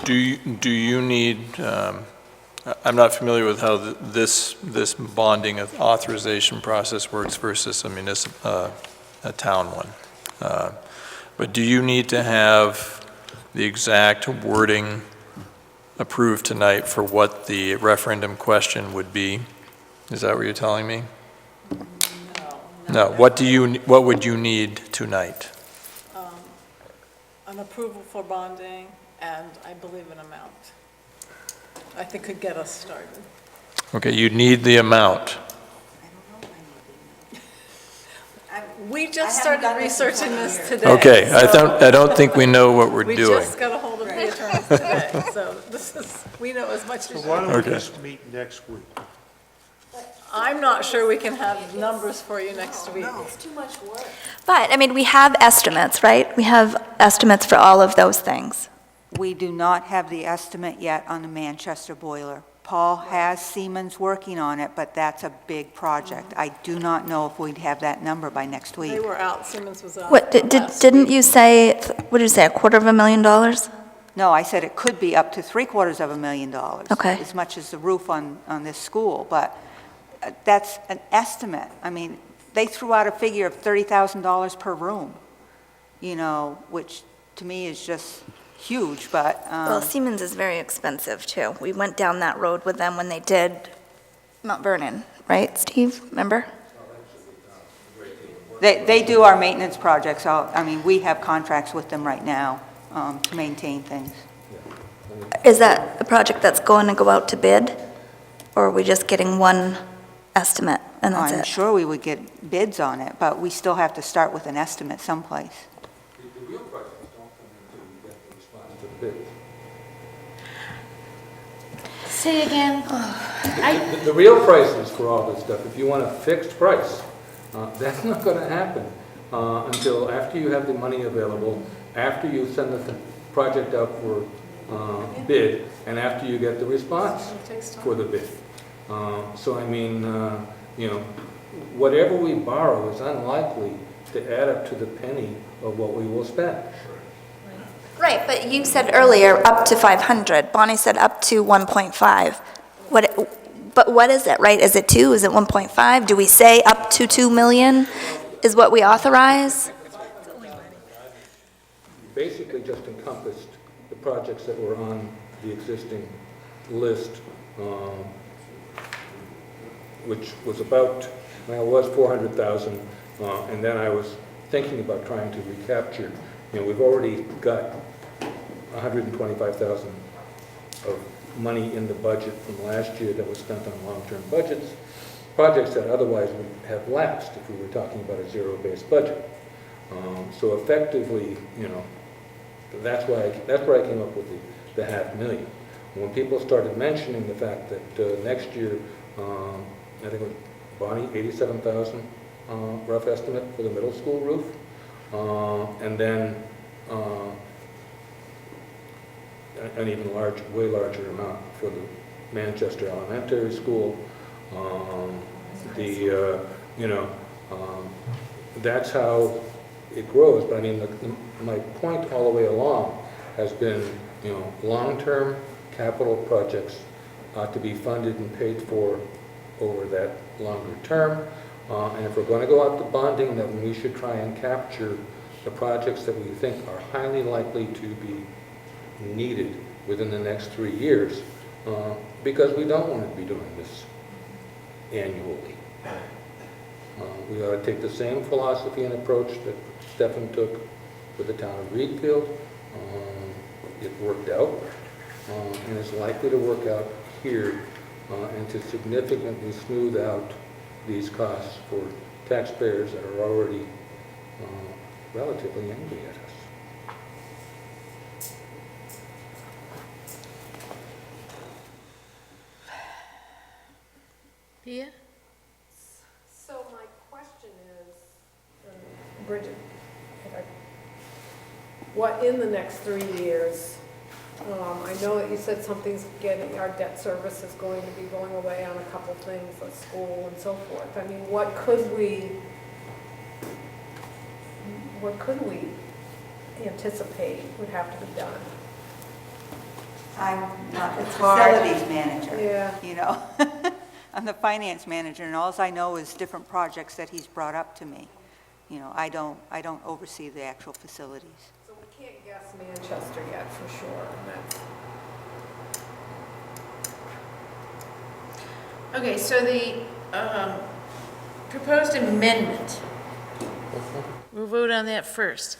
do you need, I'm not familiar with how this bonding authorization process works versus a town one. But do you need to have the exact wording approved tonight for what the referendum question would be? Is that what you're telling me? No. What would you need tonight? An approval for bonding and I believe an amount. I think could get us started. Okay, you'd need the amount. We just started researching this today. Okay, I don't think we know what we're doing. We just got a hold of the attorneys today, so we know as much as So why you. don't we Okay. just meet next week? I'm not sure we can have numbers for you next week. It's too much work. But, I mean, we have estimates, right? We have estimates for all of those things. We do not have the estimate yet on the Manchester boiler. Paul has Siemens working on it, but that's a big project. I do not know if we'd have that number by next They week. were out, Siemens was out. What, didn't you say, what did you say, $250,000? No, I said it could be up to $750,000. Okay. As much as the roof on this school, but that's an estimate. I mean, they threw out a figure of $30,000 per room, which to me is just huge, but. Well, Siemens is very expensive, too. We went down that road with them when they did Mount Vernon, right, Steve, remember? They do our maintenance projects. We have contracts with them right now to maintain things. Is that a project that's going to go out to bid? Or are we just getting one estimate and that's I'm it? sure we would get bids on it, but we still have to start with an estimate someplace. The real prices don't come until you get the response to the bid. Say again. The real prices for all this stuff, if you want a fixed price, that's not going to happen until after you have the money available, after you send the project out for bid, and after you get the response for the bid. Whatever we borrow is unlikely to add up to the penny of what we will spend. Right, but you said earlier up to 500. Bonnie said up to 1.5. But what is it, right? Is it 2? Is it 1.5? Do we say up to 2 million is what we authorize? Basically just encompassed the projects that were on the existing list, which was was 400,000, and then I was thinking about trying to recapture. We've already got 125,000 of money in the budget from last year that was spent on long-term budgets, projects that otherwise would have lapsed if we were talking about a zero-based budget. So effectively, that's where I came up with the $500,000. When people started mentioning the fact that next year, I think it was Bonnie, 87,000 rough estimate for the middle school roof, and then an even way larger amount for the Manchester Elementary School. That's how it grows. But my point all the way along has been, long-term capital projects ought to be funded and paid for over that longer term. And if we're going to go out to bonding, then we should try and capture the projects that we think are highly likely to be needed within the next 3 years, because we don't want to be doing this annually. We ought to take the same philosophy and approach that Stefan took with the town of Reedfield. It worked out, and is likely to work out here, and to significantly smooth out these costs for taxpayers that are already relatively angry at us. Pia? So my question is, Bridget, what in the next 3 years? I know that you said something's getting, our debt service is going to be going away on a couple things, like school and so forth. I mean, what could we anticipate would have to be done? I'm not the It's hard. facilities manager. Yeah. You know? I'm the finance manager, and all I know is different projects that he's brought up to me. You know, I don't oversee the actual facilities. So we can't guess Manchester yet for sure. Okay, so the proposed amendment, we'll vote on that first.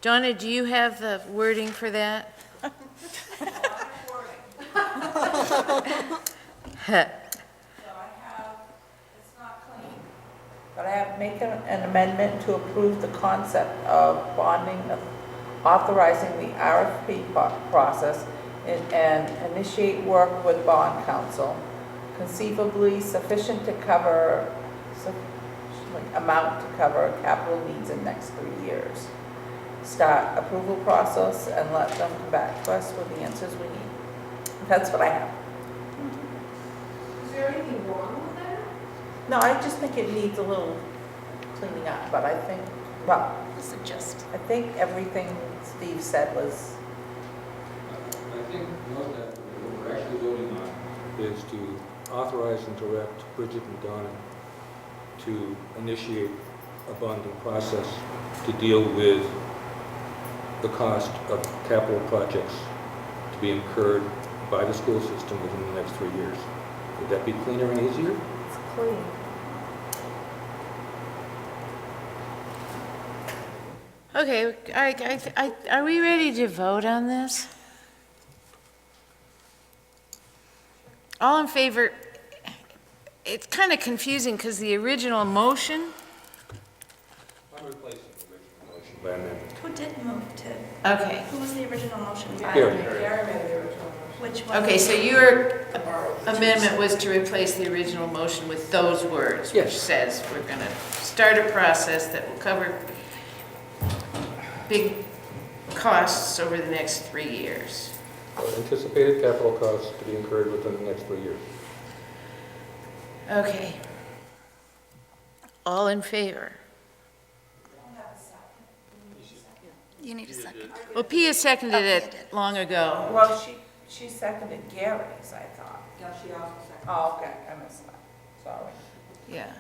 Donna, do you have the wording for that? But I have make an amendment to approve the concept of bonding, authorizing the RFP process and initiate work with bond counsel, conceivably sufficient to cover, amount to cover capital needs in the next 3 years. Start approval process and let them come back to us with the answers we need. That's what I have. Is there anything wrong with that? No, I just think it needs a little cleaning up, but I think, well, I think everything Steve said was, I think what we're actually voting on is to authorize and direct Bridget and Donna to initiate a bonding process to deal with the cost of capital projects to be incurred by the school system within the next 3 years. Would that be cleaner and easier? It's clean. Okay, are we ready to vote on this? All in favor? It's kind of confusing because the original motion, I'm replacing the original motion by amendment. Who did move to? okay. Who was the original motion by? Here. Gary made the original motion. Which one? Okay, so your amendment was to replace the original motion with those words, which Yes. says we're going to start a process that will cover big costs over the next 3 years. Anticipated capital costs to be incurred within the next 3 years. Okay. All in favor? You need a second. Well, Pia seconded it long ago. well, she seconded Gary's, I thought. Yeah, she also seconded. Oh, okay, I missed that, sorry. Yeah.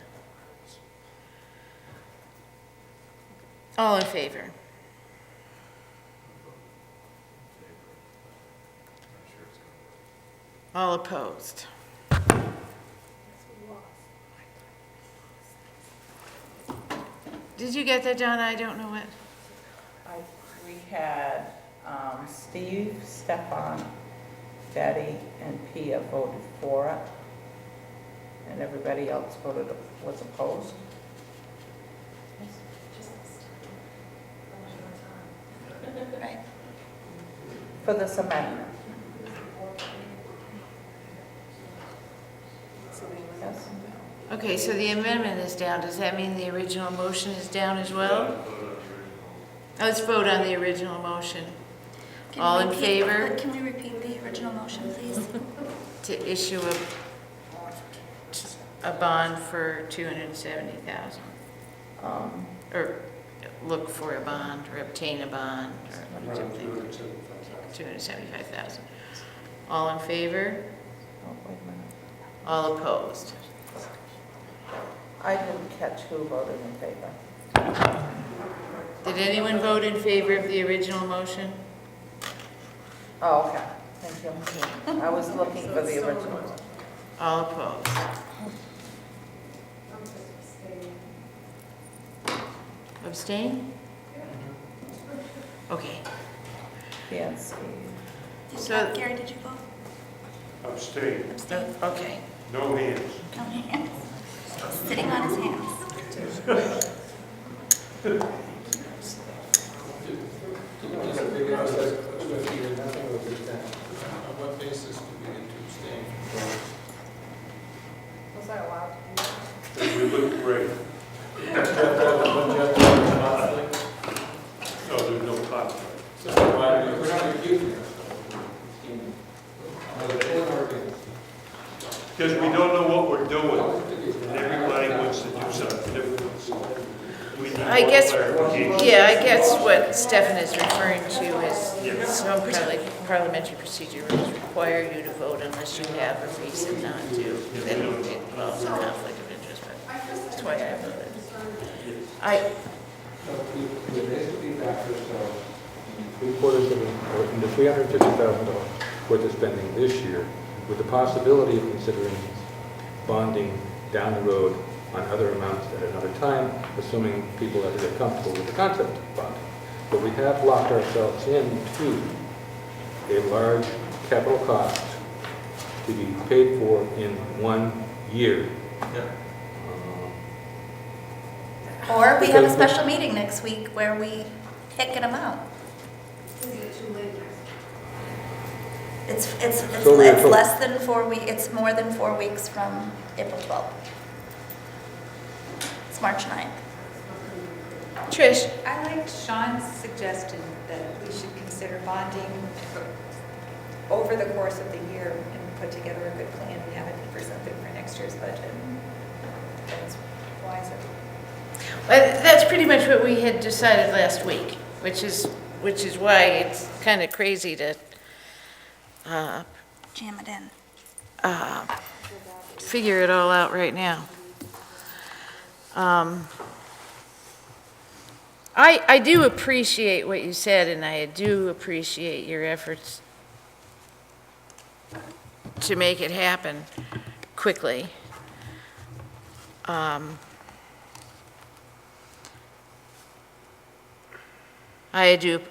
All in favor? All opposed? Did you get that, Donna? I don't know what. We had Steve, Stefan, Betty, and Pia voted for it, and everybody else was opposed. Right. For this amendment. Yes? Okay, so the amendment is down. Does that mean the original motion is down as well? Let's vote on the original motion. Can All we in repeat- favor? Can we repeat the original motion, please? To issue a bond for 270,000, or look for a bond, or obtain a bond, or something. 275,000. All in favor? Oh, wait a minute. All opposed? I didn't catch who voted in favor. Did anyone vote in favor of the original motion? Oh, okay, thank you. I was looking for the original. All opposed? Abstain? Okay. Yes. So, Gary, did you vote? Abstain. okay. No hands. No hands. Sitting on his hands. On what basis do we get to abstain? Was I allowed to do that? You look great. No, there's no conflict. We're not accusing us. Because we don't know what we're doing, and everybody wants to do something different. We need I more guess, clarification. yeah, I guess what Stefan is referring to is some parliamentary procedure rules require you to vote unless you have a reason not to. That involves a conflict of interest, but that's why I voted. We basically backed ourselves in the $350,000 worth of spending this year, with the possibility of considering bonding down the road on other amounts at another time, assuming people have to get comfortable with the concept of bonding. But we have locked ourselves into a large capital cost to be paid for in 1 year. Or we have a special meeting next week where we pick an amount. It's less than 4 weeks, it's more than 4 weeks from April 12th. It's March 9th. Trish? I liked Sean's suggestion that we should consider bonding over the course of the year and put together a good plan and have it for something for next year's budget. That's wiser. That's pretty much what we had decided last week, which is why it's kind of crazy to Jam it in. figure it all out right now. I do appreciate what you said, and I do appreciate your efforts to make it happen quickly.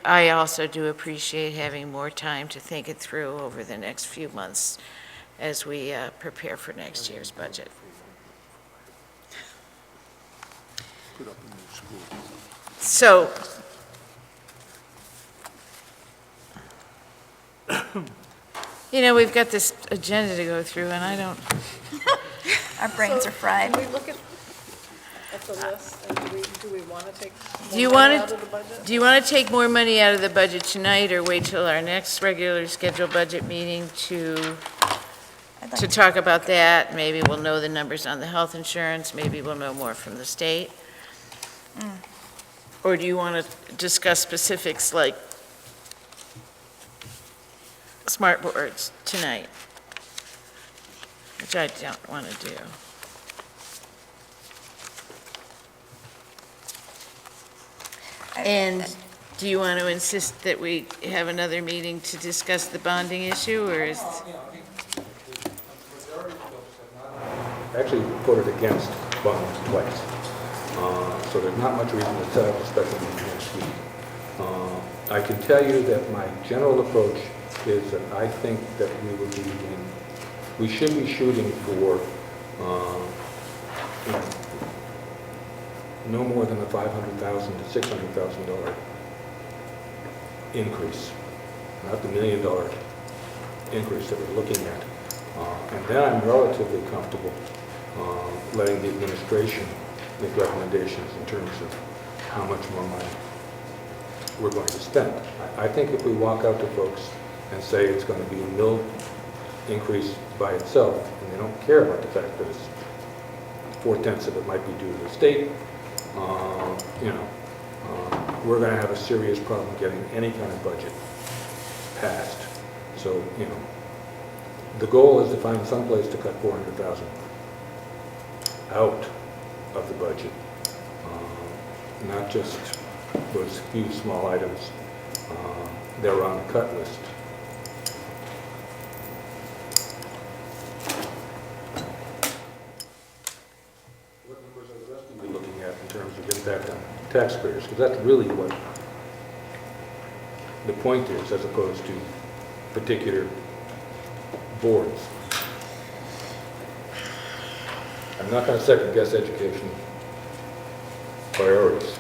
I also do appreciate having more time to think it through over the next few months as we prepare for next year's budget. So, we've got this agenda to go through, and I don't, Our brains are fried. Can we look at the list, and do we want to take Do you more money want out of the budget? do you want to take more money out of the budget tonight, or wait till our next regular scheduled budget meeting to talk about that? Maybe we'll know the numbers on the health insurance, maybe we'll know more from the state. Or do you want to discuss specifics like smart boards tonight? Which I don't want to do. And do you want to insist that we have another meeting to discuss the bonding issue, or is? Actually voted against bonds twice. So there's not much reason to set up a special meeting next week. I can tell you that my general approach is that I think that we should be shooting for no more than a $500,000 to $600,000 increase, not the $1 million increase that we're looking at. And then I'm relatively comfortable letting the administration make recommendations in terms of how much more money we're going to spend. I think if we walk out to folks and say it's going to be a $1 million increase by itself, and they don't care about the fact that it's 4/10 of it might be due to the state, we're going to have a serious problem getting any kind of budget passed. So, the goal is to find some place to cut $400,000 out of the budget. not just those few small items that were on the cut list. What numbers are the rest of you looking at in terms of impact on taxpayers? Because that's really what the point is, as opposed to particular boards. I'm not going to second guess education priorities.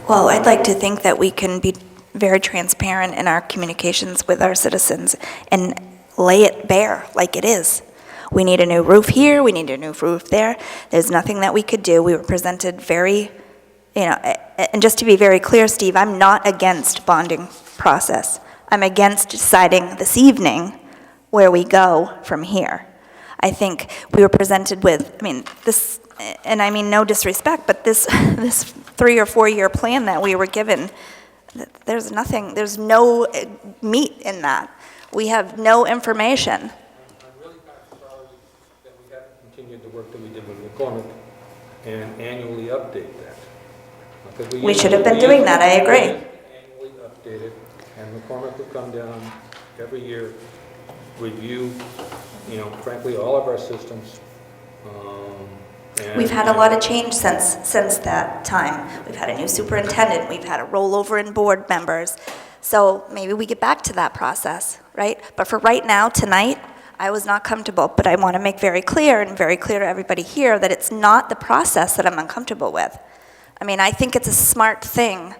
Well, I'd like to think that we can be very transparent in our communications with our citizens and lay it bare like it is. We need a new roof here, we need a new roof there. There's nothing that we could do. We were presented very, and just to be very clear, Steve, I'm not against bonding process. I'm against deciding this evening where we go from here. I think we were presented with, this, and I mean no disrespect, but this 3 or 4 year plan that we were given, there's nothing, there's no meat in that. We have no information. I'm really kind of sorry that we haven't continued the work that we did with McCormick and annually update that. Because We should have been doing that, I agree. Annually update it, and McCormick would come down every year, review, frankly, all of our systems. We've had a lot of change since that time. We've had a new superintendent, we've had a rollover in board members. So maybe we get back to that process, right? But for right now, tonight, I was not comfortable, but I want to make very clear and very clear to everybody here that it's not the process that I'm uncomfortable with. I think it's a smart thing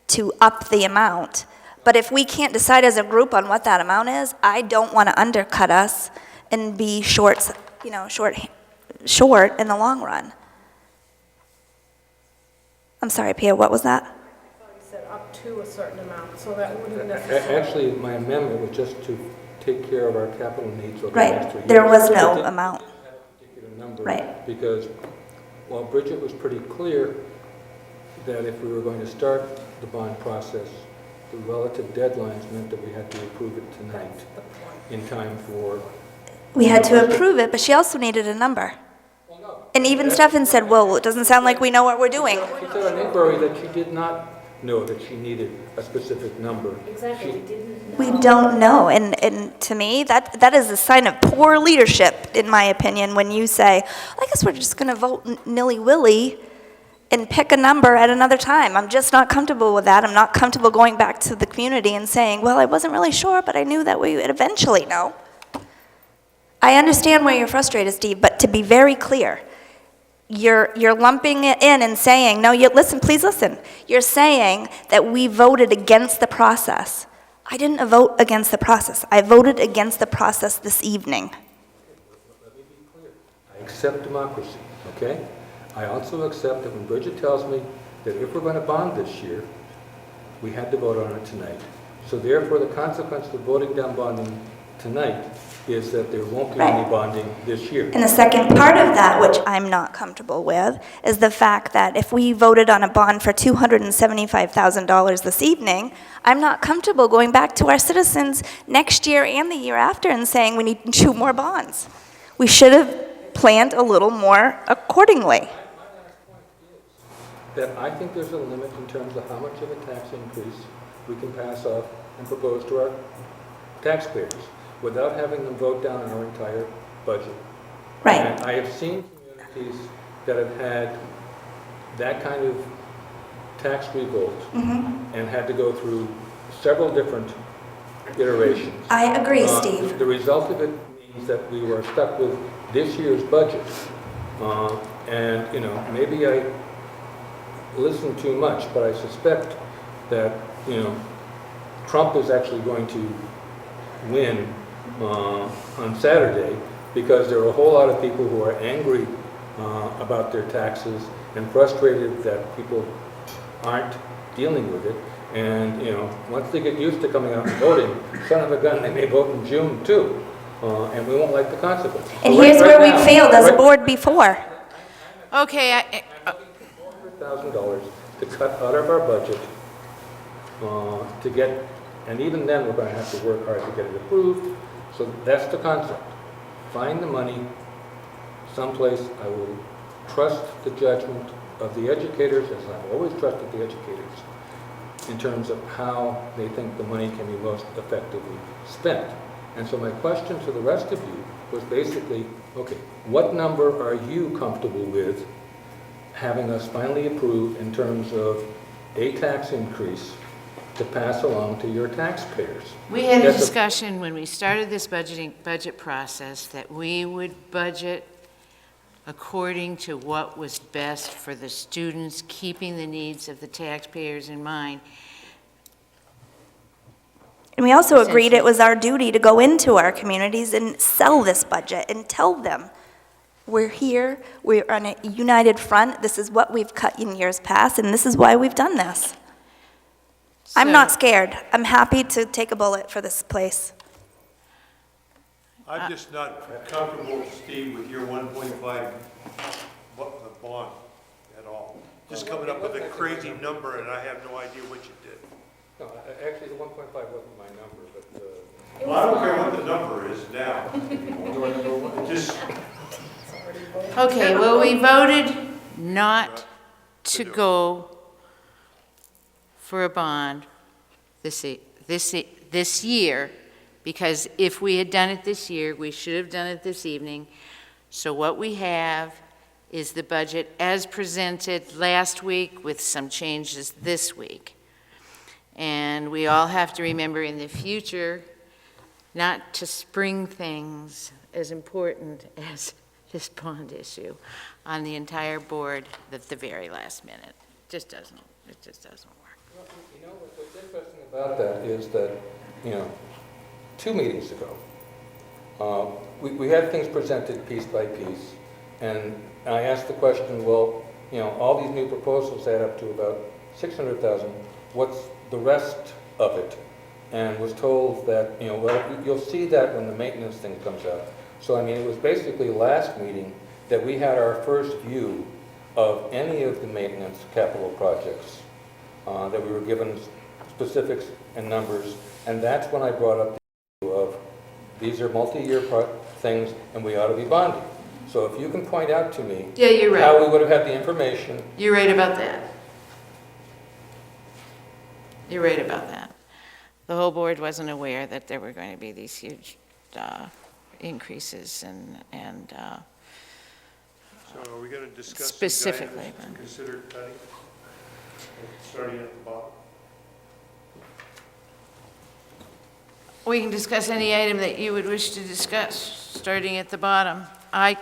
to up the amount. But if we can't decide as a group on what that amount is, I don't want to undercut us and be short in the long run. I'm sorry, Pia, what was that? I thought you said up to a certain amount, so that wouldn't necessarily. Actually, my amendment was just to take care of our capital needs over the next 3 years. Right, there was no amount. Number, right. Because while Bridget was pretty clear that if we were going to start the bond process, the relative deadlines meant that we had to approve it tonight in time for... We had to approve it, but she also needed a number. And even Stefan said, well, it doesn't sound like we know what we're doing. She said on inquiry that she did not know that she needed a specific number. Exactly, we didn't know. We don't know, and to me, that is a sign of poor leadership, in my opinion, when you say, I guess we're just going to vote nilly-willy and pick a number at another time. I'm just not comfortable with that. I'm not comfortable going back to the community and saying, well, I wasn't really sure, but I knew that we would eventually know. I understand where you're frustrated, Steve, but to be very clear, you're lumping it in and saying, no, listen, please listen. You're saying that we voted against the process. I didn't vote against the process. I voted against the process this evening. Let me be clear. I accept democracy, okay? I also accept that when Bridget tells me that if we're going to bond this year, we had to vote on it tonight. So therefore, the consequence of voting down bonding tonight is that there won't be any bonding this year. And the second part of that, which I'm not comfortable with, is the fact that if we voted on a bond for $275,000 this evening, I'm not comfortable going back to our citizens next year and the year after and saying we need 2 more bonds. We should have planned a little more accordingly. My last point is that I think there's a limit in terms of how much of a tax increase we can pass off and propose to our taxpayers without having them vote down our entire budget. Right. And I have seen communities that have had that kind of tax revolt and had to go through several different iterations. I agree, Steve. The result of it means that we were stuck with this year's budget. And, maybe I listen too much, but I suspect that, Trump is actually going to win on Saturday because there are a whole lot of people who are angry about their taxes and frustrated that people aren't dealing with it. And, once they get used to coming out and voting, son of a gun, they may vote in June too. And we won't like the consequences. And So here's where we now, failed as a board before. Okay, $400,000 to cut out of our budget to get, and even then we're going to have to work hard to get it approved. So that's the concept. find the money someplace. I will trust the judgment of the educators, as I've always trusted the educators, in terms of how they think the money can be most effectively spent. And so my question to the rest of you was basically, okay, what number are you comfortable with having us finally approve in terms of a tax increase to pass along to your taxpayers? We had a That's discussion when we started this budget process that we would budget according to what was best for the students, keeping the needs of the taxpayers in mind. And we also agreed it was our duty to go into our communities and sell this budget and tell them, we're here, we're on a united front, this is what we've cut in years past, and this is why we've done this. I'm not scared. I'm happy to take a bullet for this place. I'm just not comfortable, Steve, with your 1.5 bond at all. Just coming up with a crazy number, and I have no idea what you did. No, actually, the 1.5 wasn't my number, but... Well, I don't care what the number is now. Just, Okay, well, we voted not to go for a bond this year, because if we had done it this year, we should have done it this evening. So what we have is the budget as presented last week with some changes this week. And we all have to remember in the future not to spring things as important as this bond issue on the entire board at the very last minute. It just doesn't work. You know, what's interesting about that is that, 2 meetings ago, we had things presented piece by piece, and I asked the question, well, all these new proposals add up to about 600,000. What's the rest of it? And was told that, well, you'll see that when the maintenance thing comes out. So, I mean, it was basically last meeting that we had our first view of any of the maintenance capital projects, that we were given specifics and numbers, and that's when I brought up the issue of these are multi-year things and we ought to be bonding. So if you can point out to me Yeah, you're right. how we would have had the information. You're right about that. You're right about that. The whole board wasn't aware that there were going to be these huge increases and so are we going to discuss specifically, some items to consider cutting, starting at the bottom? we can discuss any item that you would wish to discuss, starting at the bottom. I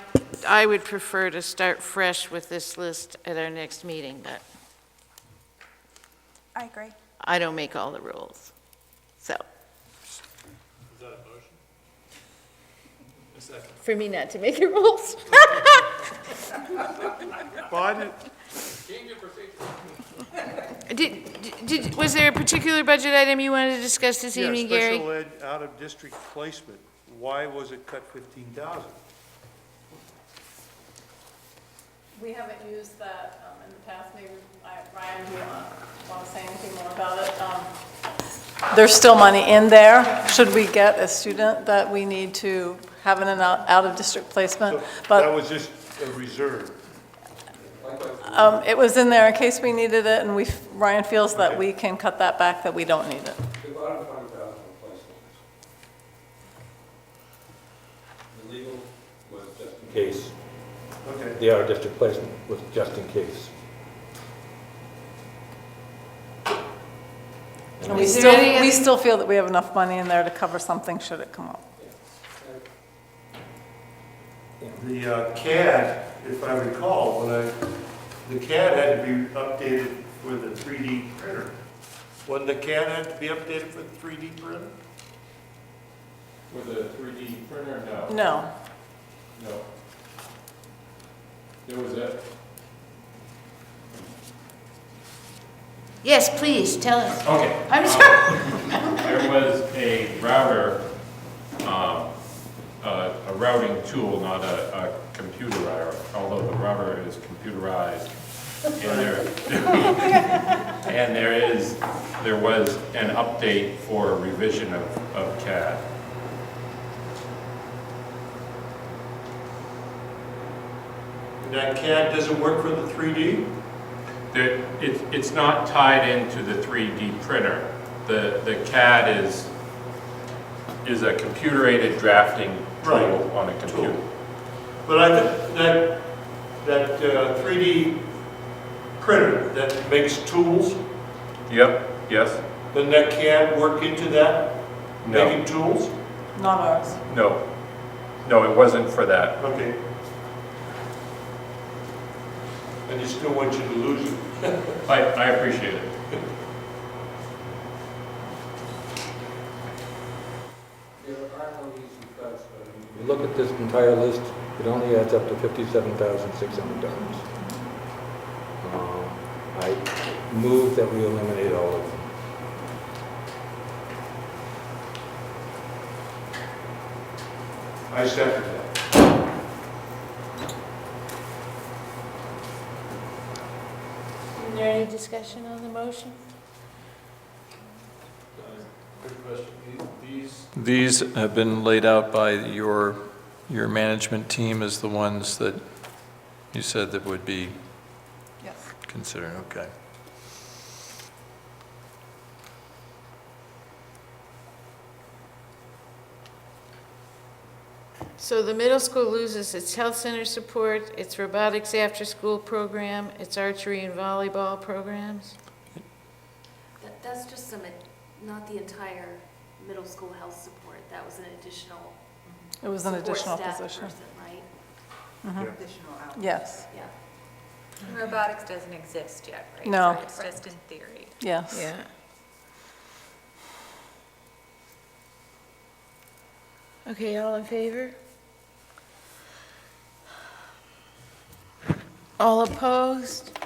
would prefer to start fresh with this list at our next meeting, but I agree. I don't make all the rules, so. Is that a motion? A second. For me not to make the rules. Was there a particular budget item you wanted to discuss this evening, Gary? Special ed out-of-district placement. Why was it cut 15,000? We haven't used that in the past. Maybe, Ryan, do you want to say anything more about it? There's still money in there, should we get a student that we need to have in an out-of-district placement. So But that was just a reserve. it was in there in case we needed it, and Ryan feels that we can cut that back, that we don't need it. The bottom 20,000 placeholders. The legal was just in case. Okay. The out-of-district placement was just in case. And Is there any we other- still feel that we have enough money in there to cover something should it come up. The CAD, if I recall, the CAD had to be updated for the 3D printer. Wasn't the CAD had to be updated for the 3D printer? For the 3D printer, no. No. No. There was a, Yes, please, tell us. okay. I'm sorry. There was a router, a routing tool, not a computer router, although the router is computerized. And there was an update for revision of CAD. And that CAD doesn't work for the 3D? It's not tied into the 3D printer. The CAD is a computer-aided drafting tool Right. on a computer. Tool. But I think that 3D printer that makes tools, Yep, yes, doesn't that CAD work into that? No. Making tools? Not ours. no. No, it wasn't for that. Okay. And you still want you to lose it. I appreciate it. There are no easy cuts, but if you look at this entire list, it only adds up to $57,600. I move that we eliminate all of them. I second that. Is there any discussion on the motion? These have been laid out by your management team as the ones that you said that would be considered, okay. So the middle school loses its health center support, its robotics after-school program, its archery and volleyball programs? That's just some, not the entire middle school health support. That was an additional. It was an support additional staff position. person, right? Additional hours. Yes. Yeah. Robotics doesn't exist yet, right? No. So it's just in theory. Yes. Yeah. Okay, all in favor? All opposed?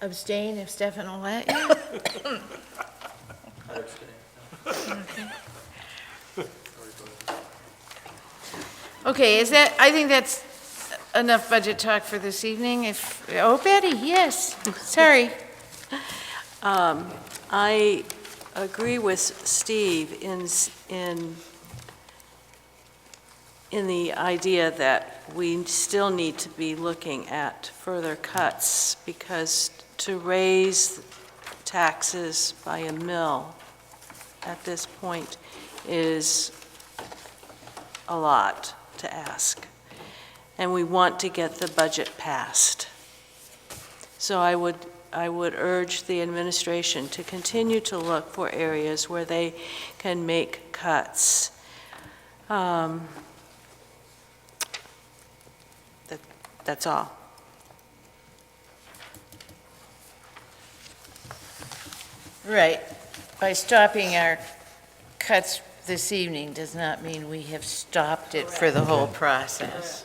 Abstain if Stefan will let you? Okay, is that, I think that's enough budget talk for this evening. Oh, Betty, yes, sorry. I agree with Steve in the idea that we still need to be looking at further cuts, because to raise taxes by a mill at this point is a lot to ask. And we want to get the budget passed. So I would urge the administration to continue to look for areas where they can make cuts. That's all. Right. By stopping our cuts this evening does not mean we have stopped it for the whole process.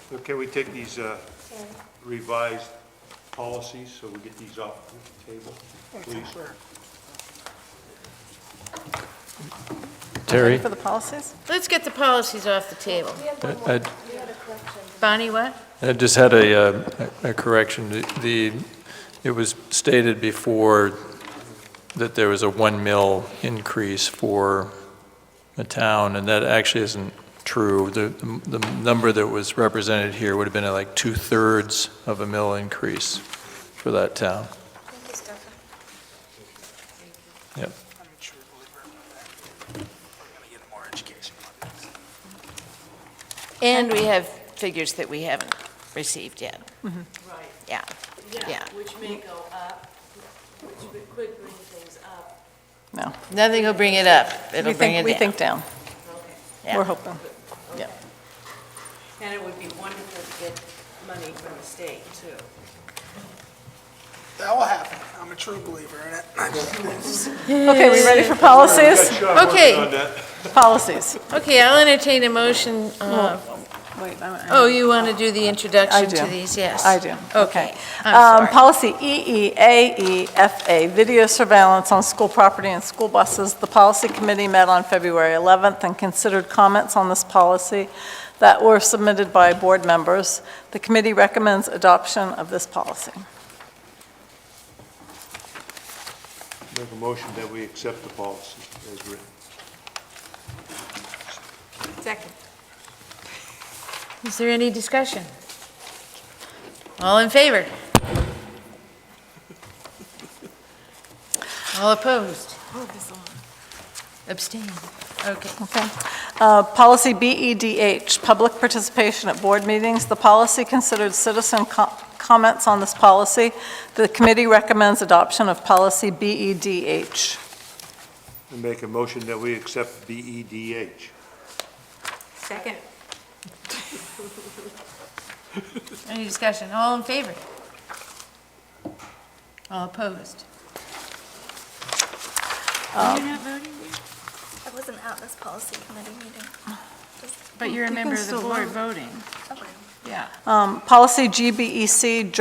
So can we take these revised policies, so we get these off the table, please? Terry? For the policies? Let's get the policies off the table. I Bonnie, what? I just had a correction. It was stated before that there was a 1 mil increase for the town, and that actually isn't true. The number that was represented here would have been like 2/3 of a mil increase for that town. Yep. And we have figures that we haven't received yet. Right. Yeah. Yeah. Which may go up, which could bring things up. No. Nothing will bring it up. It'll bring it down. We think down. Yeah. We're hoping. Yeah. And it would be wonderful to get money from the state, too. That will happen. I'm a true believer in it. Okay, we ready for policies? Okay. Policies. Okay, I'll entertain a motion. Wait, Oh, you want to do the I introduction do. to these? Yes. I do. Okay. I'm sorry. Policy EEAEFA, video surveillance on school property and school buses. The policy committee met on February 11th and considered comments on this policy that were submitted by board members. The committee recommends adoption of this policy. Make a motion that we accept the policy as written. Second. Is there any discussion? All in favor? All opposed? Abstain. Okay. Okay. Policy BEDH, public participation at board meetings. The policy considered citizen comments on this policy. The committee recommends adoption of policy BEDH. I make a motion that we accept BEDH. Second. Any discussion? All in favor? All opposed? You're not voting? I wasn't at this policy committee meeting. But you're a You can member of the still board vote. voting. Okay. Yeah. Policy GBEC,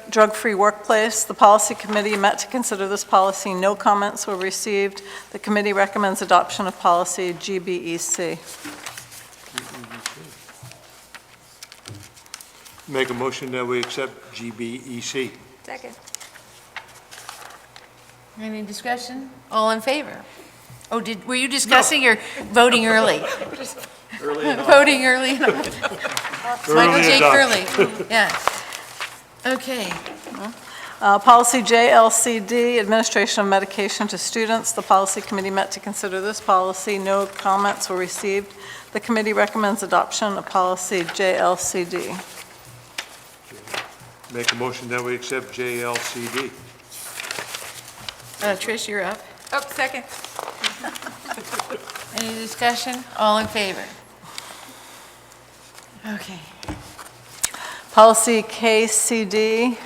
drug-free workplace. The policy committee met to consider this policy. No comments were received. The committee recommends adoption of policy GBEC. Make a motion that we accept GBEC. Second. Any discussion? All in favor? Oh, were you discussing or voting early? Voting early. Michael J. Curley, yeah. Okay. Policy JLCD, administration of medication to students. The policy committee met to consider this policy. No comments were received. The committee recommends adoption of policy JLCD. Make a motion that we accept JLCD. Trish, you're up. Oh, second. Any discussion? All in favor? Okay. Policy KCD,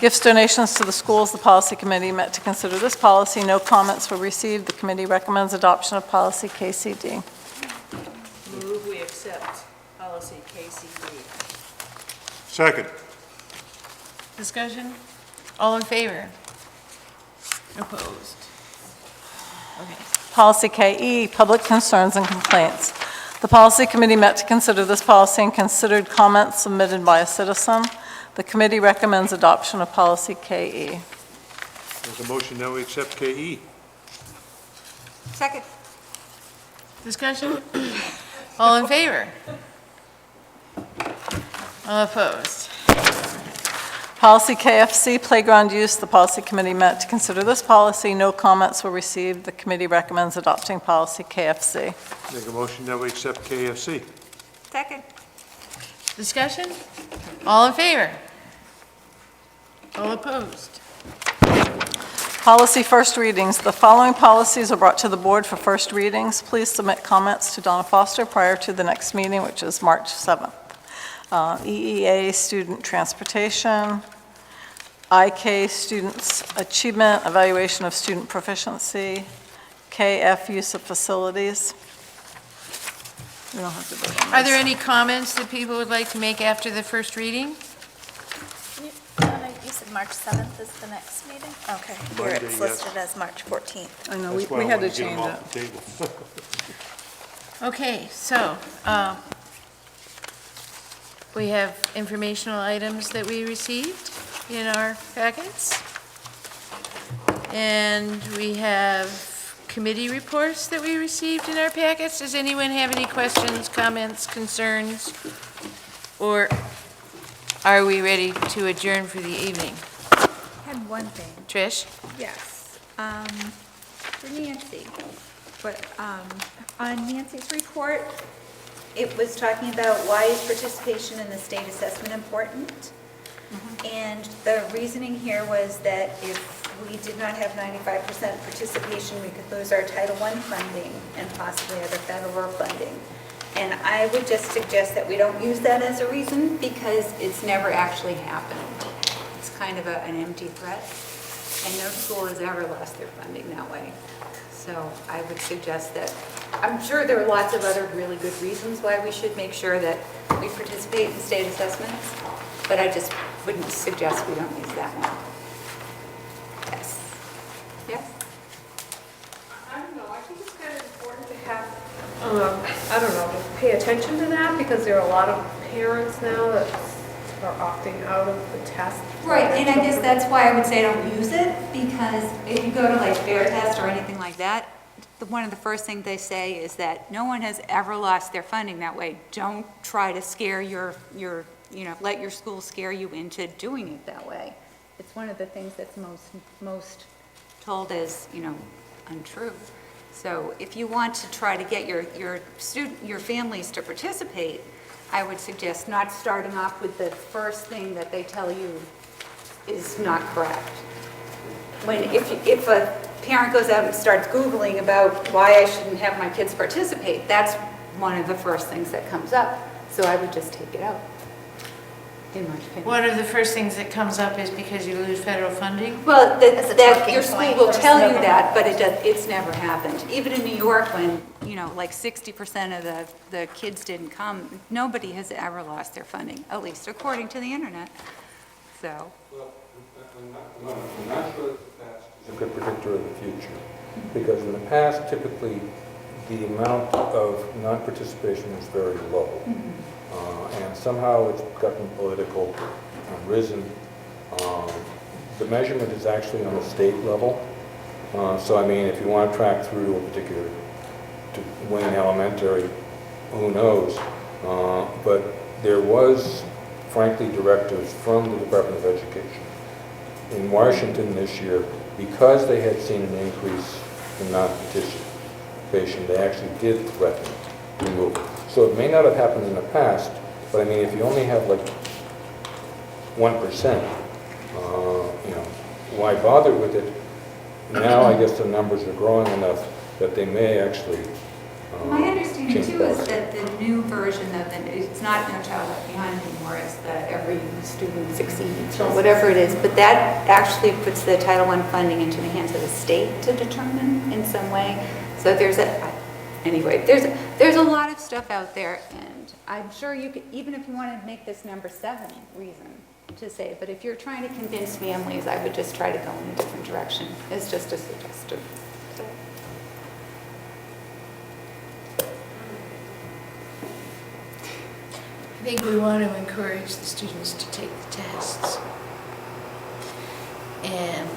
gifts, donations to the schools. The policy committee met to consider this policy. No comments were received. The committee recommends adoption of policy KCD. Move we accept policy KCD. Second. Discussion? All in favor? Opposed? Okay. Policy KE, public concerns and complaints. The policy committee met to consider this policy and considered comments submitted by a citizen. The committee recommends adoption of policy KE. Make a motion that we accept KE. Second. Discussion? All in favor? All opposed? Policy KFC, playground use. The policy committee met to consider this policy. No comments were received. The committee recommends adopting policy KFC. Make a motion that we accept KFC. Second. Discussion? All in favor? All opposed? Policy first readings. The following policies are brought to the board for first readings. Please submit comments to Donna Foster prior to the next meeting, which is March 7th. EEA, student transportation. IK, students' achievement, evaluation of student proficiency. KF, use of facilities. We don't have to vote on Are this. there any comments that people would like to make after the first reading? You said March 7th is the next meeting? Okay, here Monday, it's yes. listed as March 14th. I know, That's why we I had to wanted to get change them it. off the table. Okay, so we have informational items that we received in our packets. And we have committee reports that we received in our packets. Does anyone have any questions, comments, concerns? Or are we ready to adjourn for the evening? I had one thing. Trish? Yes. For Nancy. But on Nancy's report, it was talking about why is participation in the state assessment important? And the reasoning here was that if we did not have 95% participation, we could lose our Title I funding and possibly other federal funding. And I would just suggest that we don't use that as a reason because it's never actually happened. It's kind of an empty threat, and no school has ever lost their funding that way. So I would suggest that, I'm sure there are lots of other really good reasons why we should make sure that we participate in state assessments, but I just wouldn't suggest we don't use that one. Yes. Yes? I don't know, I think it's kind of important to have, I don't know, to pay attention to that, because there are a lot of parents now that are opting out of the test. Right, and I guess that's why I would say don't use it, because if you go to like Fair Test or anything like that, one of the first things they say is that no one has ever lost their funding that way. Don't try to scare let your school scare you into doing it that way. It's one of the things that's most told as, untrue. So if you want to try to get your families to participate, I would suggest not starting off with the first thing that they tell you is not correct. If a parent goes out and starts Googling about why I shouldn't have my kids participate, that's one of the first things that comes up. So I would just take it out, in my opinion. One of the first things that comes up is because you lose federal funding? Well, That's a that talking your school point. will There's tell you never that, but it's never happened. Even in New York, when, like 60% of the kids didn't come, nobody has ever lost their funding, at least according to the internet. So. Well, I'm not sure that the past is a good predictor of the future, because in the past, typically, the amount of non-participation was very low. And somehow it's gotten political and risen. The measurement is actually on the state level. So, I mean, if you want to track through a particular, to Wayne Elementary, who knows? But there was, frankly, directives from the Department of Education in Washington this year, because they had seen an increase in non-participation, they actually did threaten removal. So it may not have happened in the past, but I mean, if you only have like 1%, why bother with it? Now I guess the numbers are growing enough that they may actually My understanding change too is policy. that the new version of it's not No Child Left Behind anymore, it's that every student succeeds, or whatever it is, but that actually puts the Title I funding into the hands of the state to determine in some way. So there's a lot of stuff out there, and I'm sure you could, even if you wanted to make this number 7 reason to say, but if you're trying to convince families, I would just try to go in a different direction. It's just a suggestion. So. I think we want to encourage the students to take the tests. And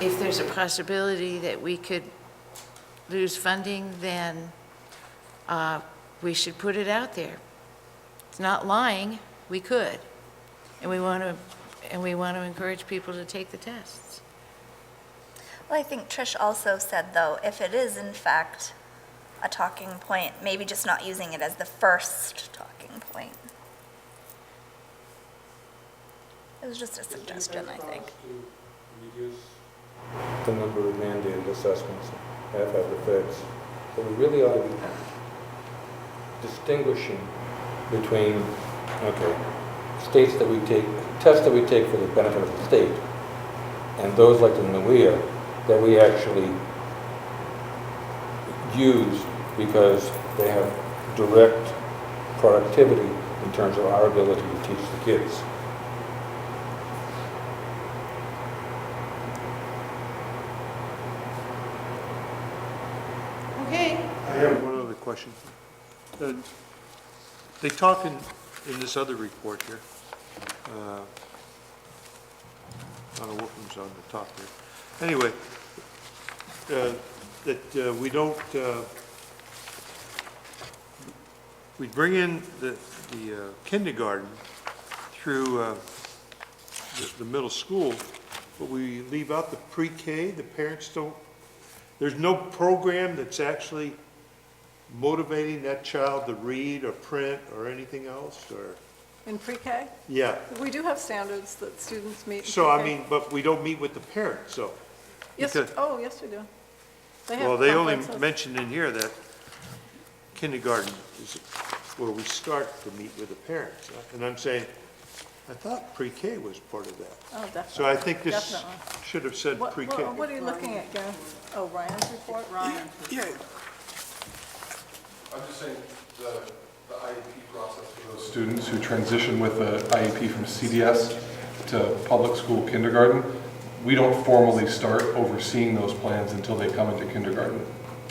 if there's a possibility that we could lose funding, then we should put it out there. It's not lying, we could. And we want to encourage people to take the tests. Well, I think Trish also said, though, if it is in fact a talking point, maybe just not using it as the first talking point. It was just a suggestion, I think. Reduce the number of mandated assessments have had the feds. But we really ought to be distinguishing between, states that we take, tests that we take for the benefit of the state, and those like the NUIA that we actually use because they have direct productivity in terms of our ability to teach the kids. Okay. I have one other question. They talk in this other report here, I don't know what was on the top here. Anyway, that we don't, we bring in the kindergarten through the middle school, but we leave out the pre-K. The parents don't, there's no program that's actually motivating that child to read or print or anything else, or? In pre-K? Yeah. We do have standards that students meet in So, I pre-K. mean, but we don't meet with the parents, so. Yes, because- yes, we do. They have Well, they only conferences. mentioned in here that kindergarten is where we start to meet with the parents. And I'm saying, I thought pre-K was part of that. Oh, definitely. So I think this Definitely. should have said What pre-K. are you looking at, Gary? Oh, Ryan's report? Ryan. Yeah, I'm just saying the IEP process for those students who transition with the IEP from CDS to public school kindergarten, we don't formally start overseeing those plans until they come into kindergarten.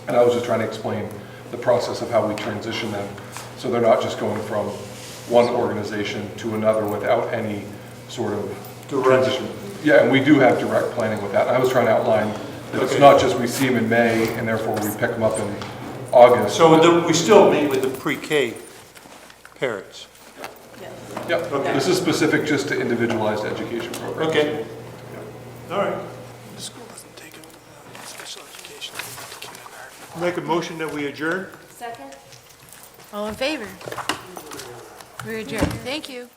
And I was just trying to explain the process of how we transition them, so they're not just going from one organization to another without any sort of transition. Yeah, and we do have direct planning with that. And I was trying to outline That it's Okay. not just we see them in May and therefore we pick them up in August. So we still meet with the pre-K parents? Yep, Okay. this is specific just to individualized education programs. Okay. All right. The school doesn't take it, special education, they go to kindergarten. Make a motion that we adjourn? Second? All in favor? We're adjourned. Thank you.